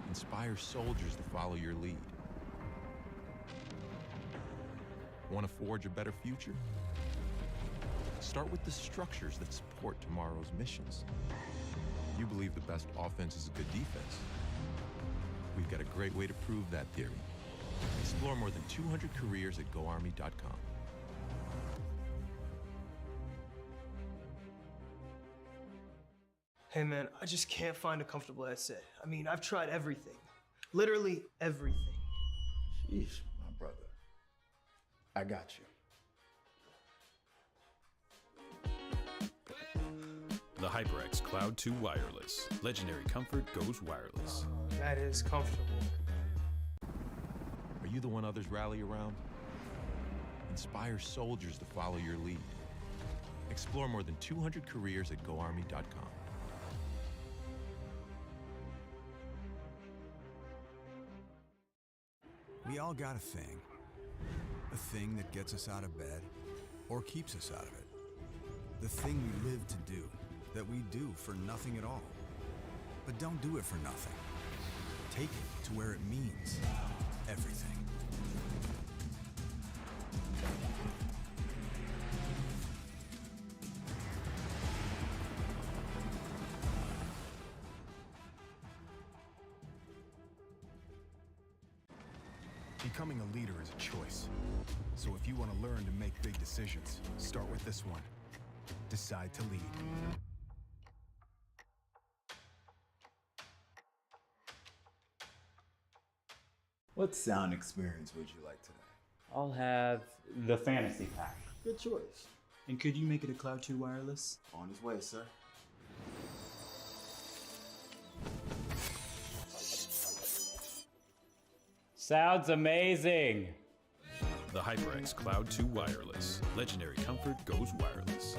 Inspire soldiers to follow your lead. Want to forge a better future? Start with the structures that support tomorrow's missions. You believe the best offense is a good defense. We've got a great way to prove that theory. Explore more than 200 careers at GoArmy.com. Hey man, I just can't find a comfortable headset. I mean, I've tried everything. Literally everything. Sheesh, my brother. I got you. The HyperX Cloud 2 Wireless. Legendary comfort goes wireless. That is comfortable. Are you the one others rally around? Inspire soldiers to follow your lead. Explore more than 200 careers at GoArmy.com. We all got a thing that gets us out of bed or keeps us out of it. The thing we live to do, that we do for nothing at all. But don't do it for nothing. Take it to where it means everything. Becoming a leader is a choice. So if you want to learn to make big decisions, start with this one. Decide to lead. What sound experience would you like today? I'll have the fantasy pack. Good choice. And could you make it a Cloud 2 wireless? On his way, sir. Sounds amazing. The HyperX Cloud 2 Wireless. Legendary comfort goes wireless.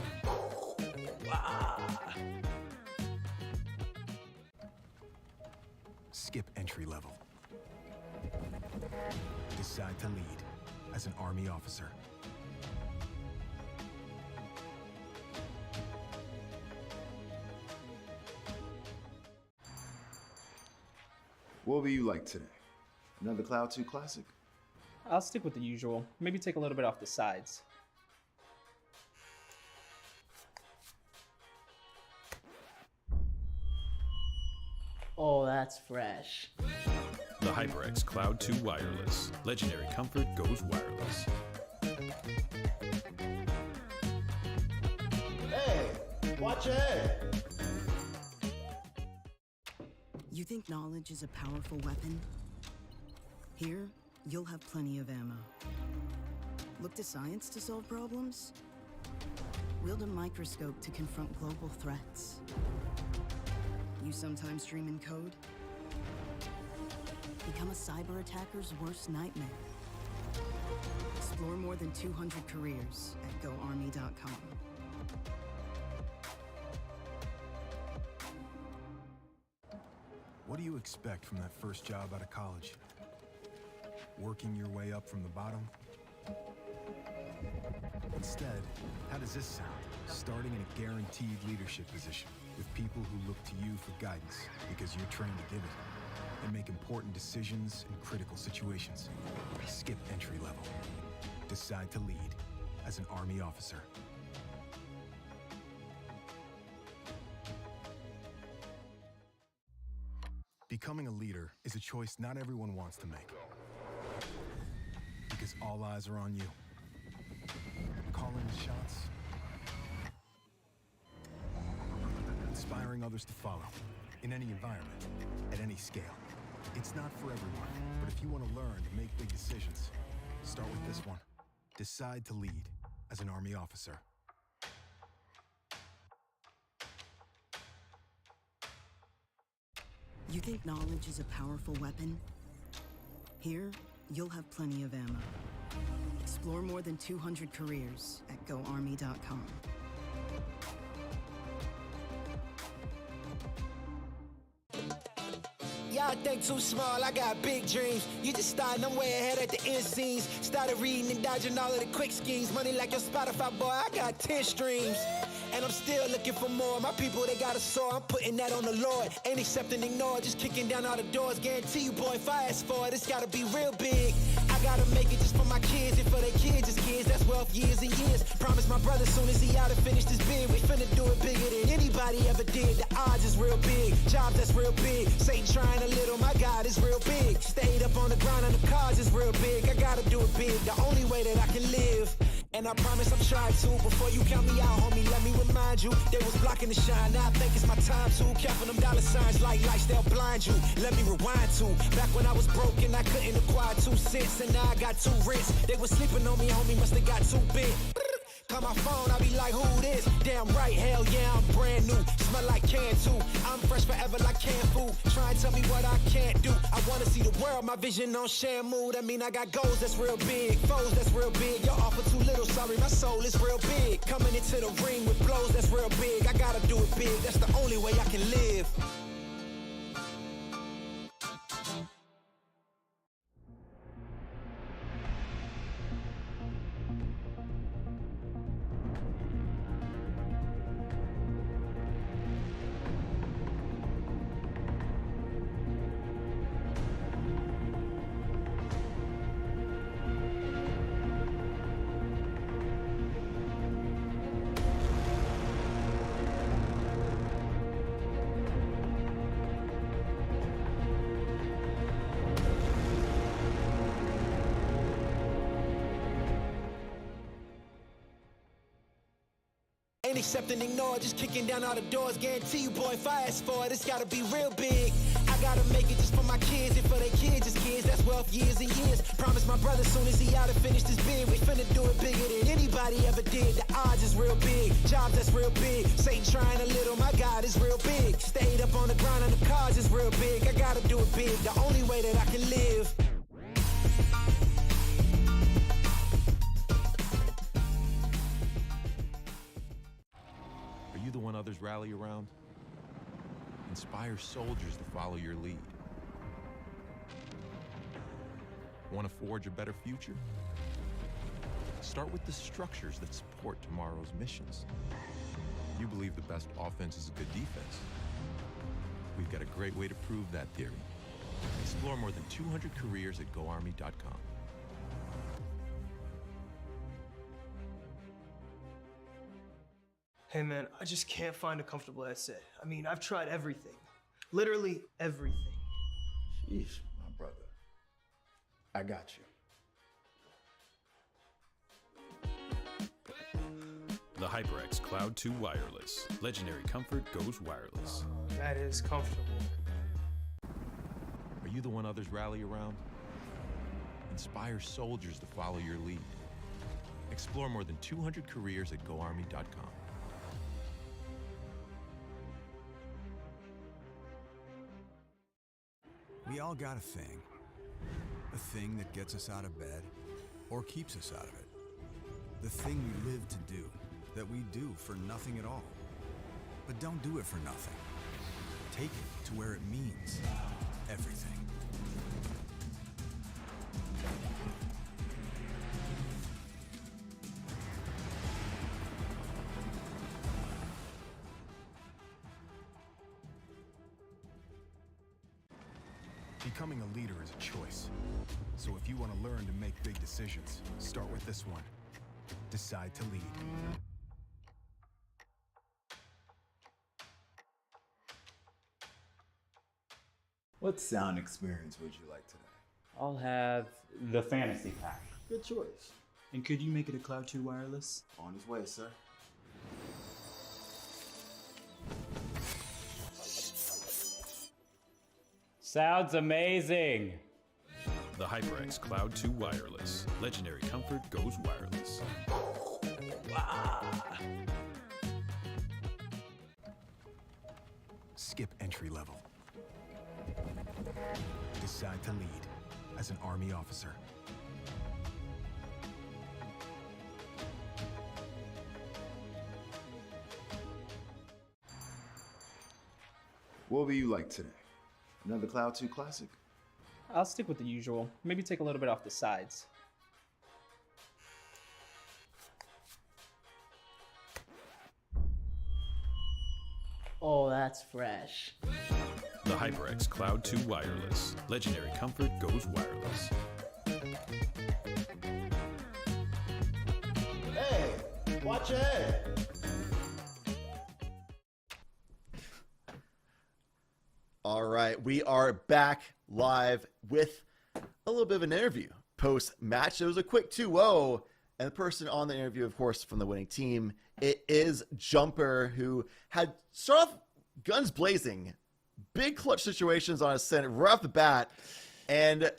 Skip entry level. Decide to lead as an Army officer. What will you like today? Another Cloud 2 classic? I'll stick with the usual. Maybe take a little bit off the sides. Oh, that's fresh. The HyperX Cloud 2 Wireless. Legendary comfort goes wireless. Hey, watch ahead. You think knowledge is a powerful weapon? Here, you'll have plenty of ammo. Look to science to solve problems? Wield a microscope to confront global threats. You sometimes dream in code? Become a cyber attacker's worst nightmare. Explore more than 200 careers at GoArmy.com. What do you expect from that first job out of college? Working your way up from the bottom? Instead, how does this sound? Starting in a guaranteed leadership position with people who look to you for guidance because you're trained to give it, and make important decisions in critical situations. Skip entry level. Decide to lead as an Army officer. Becoming a leader is a choice not everyone wants to make. Because all eyes are on you. Calling the shots. Inspiring others to follow. In any environment, at any scale. It's not for everyone, but if you want to learn to make big decisions, start with this one. Decide to lead as an Army officer. You think knowledge is a powerful weapon? Here, you'll have plenty of ammo. Explore more than 200 careers at GoArmy.com. Y'all think too small, I got big dreams. You just starting, I'm way ahead at the end scenes. Started reading and dodging all of the quick schemes. Money like your Spotify, boy, I got 10 streams. And I'm still looking for more. My people, they got a soar, I'm putting that on the Lord. Ain't accepting, ignore, just kicking down all the doors. Guarantee you, boy, if I ask for it, it's gotta be real big. I gotta make it just for my kids and for their kids' kids. That's wealth years and years. Promise my brother soon as he out and finish this bid, we finna do it bigger than anybody ever did. The odds is real big, jobs that's real big. Satan trying a little, my God is real big. Stayed up on the ground and the cars is real big. I gotta do it big, the only way that I can live. And I promise I'm trying to. Before you count me out, homie, let me remind you. They was blocking the shine, now I think it's my time to. Counting them dollar signs like lights, they'll blind you. Let me rewind to. Back when I was broke and I couldn't acquire 2 cents. And now I got 2 rents. They was sleeping on me, homie, must have got too big. Call my phone, I be like, who this? Damn right, hell yeah, I'm brand new. Smell like Canton. I'm fresh forever like canned food. Try and tell me what I can't do. I wanna see the world, my vision on shamu. That mean I got goals that's real big, foes that's real big. Y'all offer too little, sorry, my soul is real big. Coming into the ring with blows that's real big. I gotta do it big, that's the only way I can live. Ain't accept and ignore, just kicking down all the doors. Guarantee you, boy, if I ask for it, it's gotta be real big. I gotta make it just for my kids and for their kids, as kids. That's wealth years and years. Promise my brother soon as he out and finish this bid, we finna do it bigger than anybody ever did. The odds is real big, jobs that's real big. Satan trying a little, my God is real big. Stayed up on the grind on the cars is real big. I gotta do it big, the only way that I can live. Are you the one others rally around? Inspire soldiers to follow your lead. Want to forge a better future? Start with the structures that support tomorrow's missions. You believe the best offense is a good defense. We've got a great way to prove that theory. Explore more than 200 careers at GoArmy.com. Hey man, I just can't find a comfortable headset. I mean, I've tried everything. Literally everything. Sheesh, my brother. I got you. The HyperX Cloud 2 Wireless. Legendary comfort goes wireless. That is comfortable. Are you the one others rally around? Inspire soldiers to follow your lead. Explore more than 200 careers at GoArmy.com. We all got a thing that gets us out of bed or keeps us out of it. The thing we live to do, that we do for nothing at all. But don't do it for nothing. Take it to where it means everything. Becoming a leader is a choice. So if you want to learn to make big decisions, start with this one. Decide to lead. What sound experience would you like today? I'll have the fantasy pack. Good choice. And could you make it a Cloud 2 wireless? On his way, sir. Sounds amazing. The HyperX Cloud 2 Wireless. Legendary comfort goes wireless. Skip entry level. Decide to lead as an Army officer. What would you like today? Another Cloud 2 classic? I'll stick with the usual. Maybe take a little bit off the sides. Oh, that's fresh. The HyperX Cloud 2 Wireless. Legendary comfort goes wireless. Hey, watch ahead. All right, we are back live with a little bit of an interview post-match. It was a quick 2-0 And the person on the interview, of course, from the winning team, it is Jumper, who had started off guns blazing, big clutch situations on Ascent right off the bat, and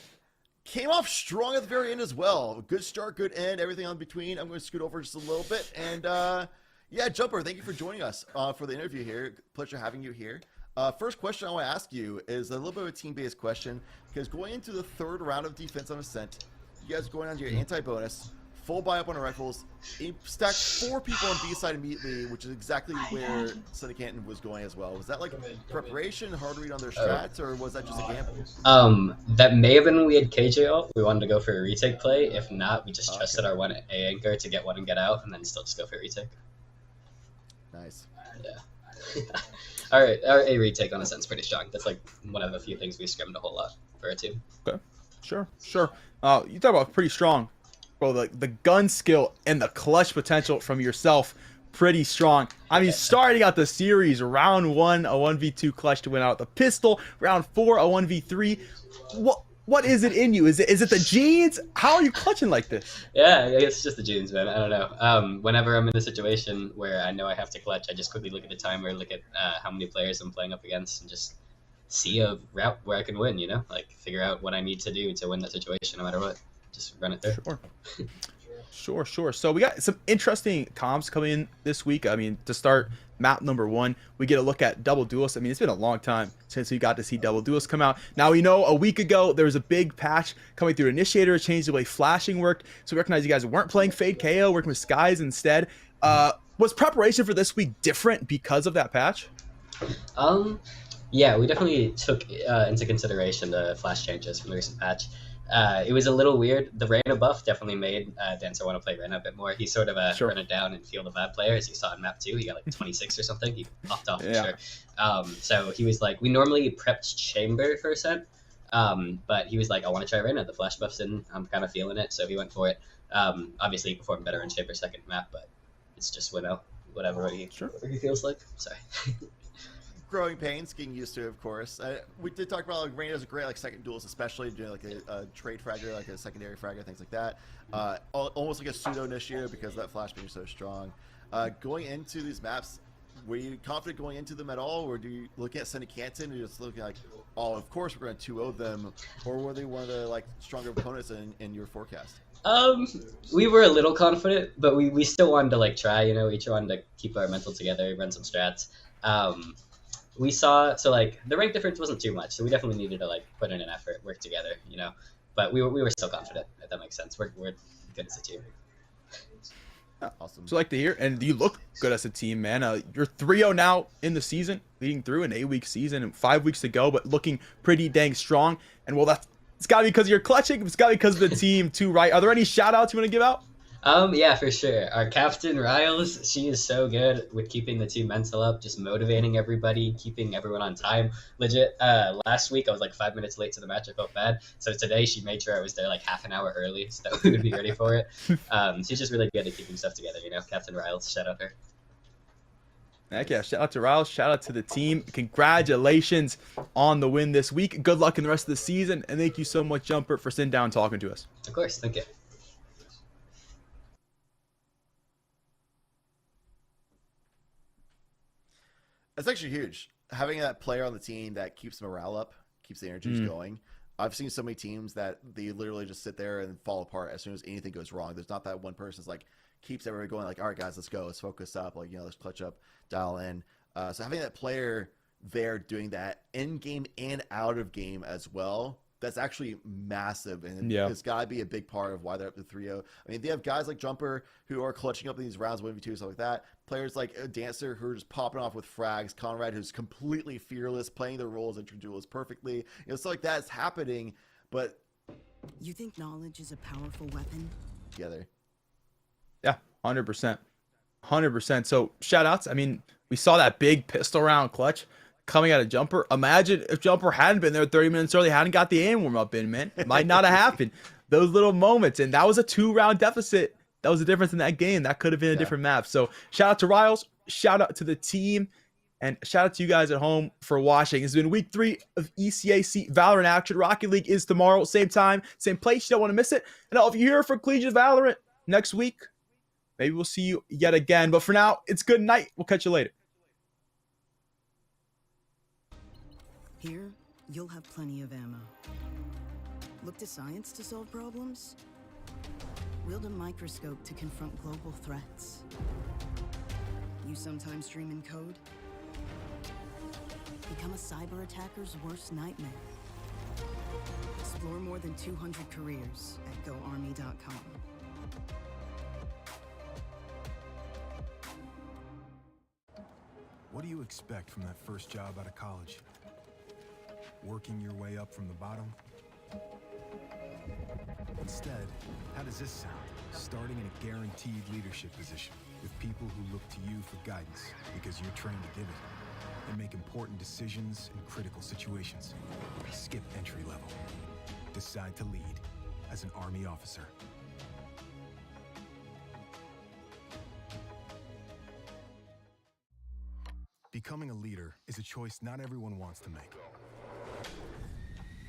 came off strong at the very end as well. Good start, good end, everything on between. I'm going to scoot over just a little bit. And yeah, Jumper, thank you for joining us for the interview here. Pleasure having you here. First question I want to ask you is a little bit of a team-based question, because going into the third round of defense on Ascent, you guys going on your anti-bonus, full buy up on the rifles, stacked 4 people on B side immediately, which is exactly where SUNY Canton was going as well. Was that like preparation, hard read on their strats, or was that just a gamble? That may have been when we had KJ ult. We wanted to go for a retake play. If not, we just trusted our 1A anchor to get one and get out, and then still just go for a retake. Nice. Yeah. Our A retake on Ascent's pretty strong. That's like one of the few things we scrimmed a whole lot for our team. Okay, sure. You talk about pretty strong. Bro, the gun skill and the clutch potential from yourself, pretty strong. I mean, starting out the series, round 1, a 1v2 clutch to win out with the pistol. Round 4, a 1v3. What is it in you? Is it the genes? How are you clutching like this? Yeah, it's just the genes, man. I don't know. Whenever I'm in a situation where I know I have to clutch, I just quickly look at the timer, look at how many players I'm playing up against, and just see a route where I can win, you know? Like, figure out what I need to do to win that situation no matter what. Just run it through. Sure. So we got some interesting comps coming in this week. I mean, to start map number 1, we get a look at double duelists. I mean, it's been a long time since we got to see double duelists come out. Now, we know a week ago there was a big patch coming through Initiator, changed the way flashing worked. So we recognize you guys weren't playing Fade KO, working with Skies instead. Was preparation for this week different because of that patch? Yeah, we definitely took into consideration the flash changes from the recent patch. It was a little weird. The Reyna buff definitely made Dancer want to play Reyna a bit more. He's sort of a run it down and feel the bad player, as you saw in map 2. He got like 26 or something. He popped off for sure. So he was like, we normally prepped Chamber for Ascent, but he was like, I want to try Reyna. The flash buff's in. I'm kind of feeling it, so he went for it. Obviously, he performed better in Chamber second map, but it's just whatever he feels like. Sorry. Growing pains, getting used to it, of course. We did talk about like Reyna's a great like second duelist, especially doing like a trade fragger, like a secondary fragger, things like that. Almost like a pseudo initiator because that flash being so strong. Going into these maps, were you confident going into them at all, or do you look at SUNY Canton and just looking like, oh, of course we're going to 2-0 them, or were they one of the like stronger opponents in your forecast? We were a little confident, but we still wanted to like try. You know, we wanted to keep our mental together, run some strats. We saw, so like the rank difference wasn't too much, so we definitely needed to like put in an effort, work together, you know. But we were still confident, if that makes sense. We're good as a team. Awesome. So like to hear, and you look good as a team, man. You're 3-0 now in the season, leading through an 8-week season and 5 weeks to go, but looking pretty dang strong. And well, it's got to be because you're clutching. It's got to be because of the team too, right? Are there any shout outs you want to give out? Yeah, for sure. Our captain, Riles, she is so good with keeping the team mental up, just motivating everybody, keeping everyone on time. Legit, last week I was like 5 minutes late to the match. I felt bad. So today she made sure I was there like half an hour early so that we would be ready for it. She's just really good at keeping stuff together, you know. Captain Riles, shout out her. Heck yeah, shout out to Riles, shout out to the team. Congratulations on the win this week. Good luck in the rest of the season, and thank you so much, Jumper, for sitting down and talking to us. Of course, thank you. That's actually huge. Having that player on the team that keeps morale up, keeps the energies going. I've seen so many teams that they literally just sit there and fall apart as soon as anything goes wrong. There's not that one person that's like keeps everybody going like, all right, guys, let's go. Let's focus up. Like, you know, let's clutch up, dial in. So having that player there doing that in game and out of game as well, that's actually massive, and it's got to be a big part of why they're up to 3-0. I mean, they have guys like Jumper who are clutching up in these rounds 1v2, stuff like that. Players like a Dancer who are just popping off with frags. Conrad, who's completely fearless, playing their roles as duelist perfectly. You know, stuff like that's happening, but you think knowledge is a powerful weapon? Together. Yeah, 100%. 100%. So shout outs. I mean, we saw that big pistol round clutch coming out of Jumper. Imagine if Jumper hadn't been there 30 minutes early, hadn't got the aim warm up in, man. It might not have happened. Those little moments. And that was a 2-round deficit. That was the difference in that game. That could have been a different map. So shout out to Riles. Shout out to the team. And shout out to you guys at home for watching. It's been week 3 of ECAC Valorant action. Rocket League is tomorrow. Same time, same place. You don't want to miss it. And if you're here for Collegiate Valorant, next week. Maybe we'll see you yet again. But for now, it's good night. We'll catch you later. Here, you'll have plenty of ammo. Look to science to solve problems? Wield a microscope to confront global threats. You sometimes dream in code? Become a cyber attacker's worst nightmare. Explore more than 200 careers at GoArmy.com. What do you expect from that first job out of college? Working your way up from the bottom? Instead, how does this sound? Starting in a guaranteed leadership position with people who look to you for guidance because you're trained to give it and make important decisions in critical situations. Skip entry level. Decide to lead as an Army officer. Becoming a leader is a choice not everyone wants to make.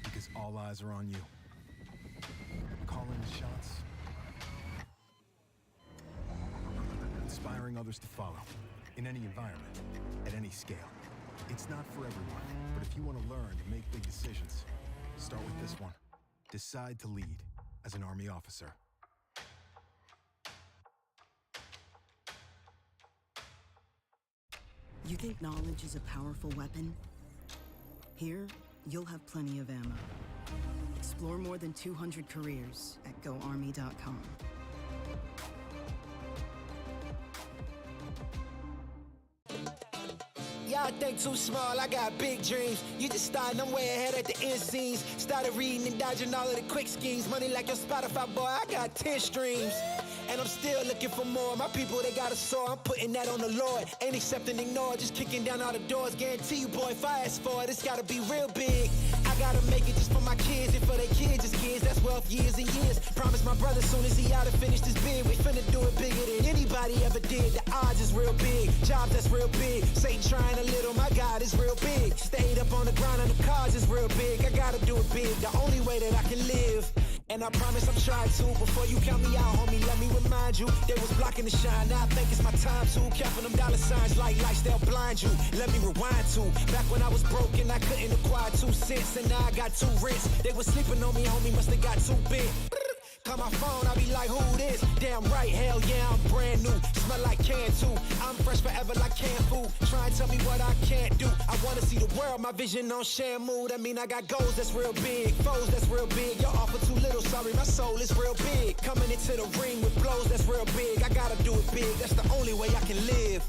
Because all eyes are on you. Calling the shots. Inspiring others to follow. In any environment. At any scale. It's not for everyone. But if you want to learn to make big decisions, start with this one. Decide to lead as an Army officer. You think knowledge is a powerful weapon? Here, you'll have plenty of ammo. Explore more than 200 careers at GoArmy.com. Y'all think too small, I got big dreams. You just starting, I'm way ahead at the end scenes. Started reading and dodging all of the quick schemes. Money like your Spotify, boy, I got 10 streams. And I'm still looking for more. My people, they got a soar. I'm putting that on the Lord. Ain't accepting, ignore. Just kicking down all the doors. Guarantee you, boy, if I ask for it, it's gotta be real big. I gotta make it just for my kids and for their kids' kids. That's wealth years and years. Promise my brother soon as he out and finished his bid, we finna do it bigger than anybody ever did. The odds is real big. Jobs that's real big. Satan trying a little, my God is real big. Stayed up on the ground and the cars is real big. I gotta do it big. The only way that I can live. And I promise I'm trying to. Before you count me out, homie, let me remind you. They was blocking the shine, now I think it's my time to. Counting them dollar signs like lights, they'll blind you. Let me rewind to. Back when I was broke and I couldn't acquire 2 cents. And now I got 2 rents. They was sleeping on me, homie, must have got too big. Call my phone, I be like, who this? Damn right, hell yeah, I'm brand new. Smell like Canton. I'm fresh forever like canned food. Try and tell me what I can't do. I wanna see the world, my vision on Shamu. That mean I got goals that's real big, foes that's real big. Y'all offer too little, sorry, my soul is real big. Coming into the ring with blows that's real big. I gotta do it big, that's the only way I can live.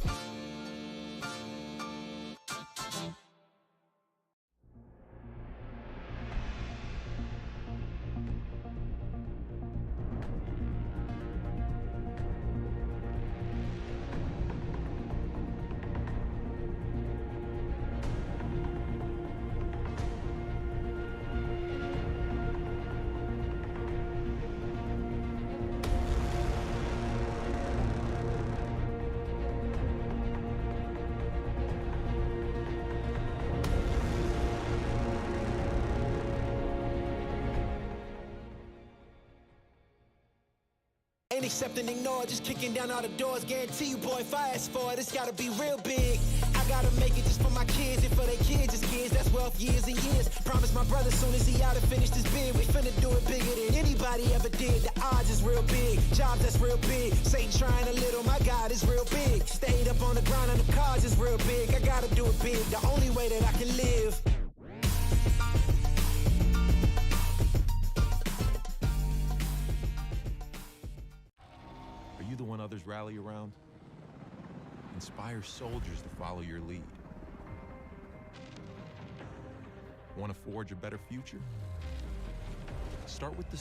Ain't accepting, ignore, just kicking down all the doors. Guarantee you, boy, if I ask for it, it's gotta be real big. I gotta make it just for my kids and for their kids' kids. That's wealth years and years. Promise my brother soon as he out and finished his bid, we finna do it bigger than anybody ever did. The odds is real big. Jobs that's real big. Satan trying a little, my God is real big. Stayed up on the ground and the cars is real big. I gotta do it big. The only way that I can live. Are you the one others rally around? Inspire soldiers to follow your lead. Want to forge a better future? Start with the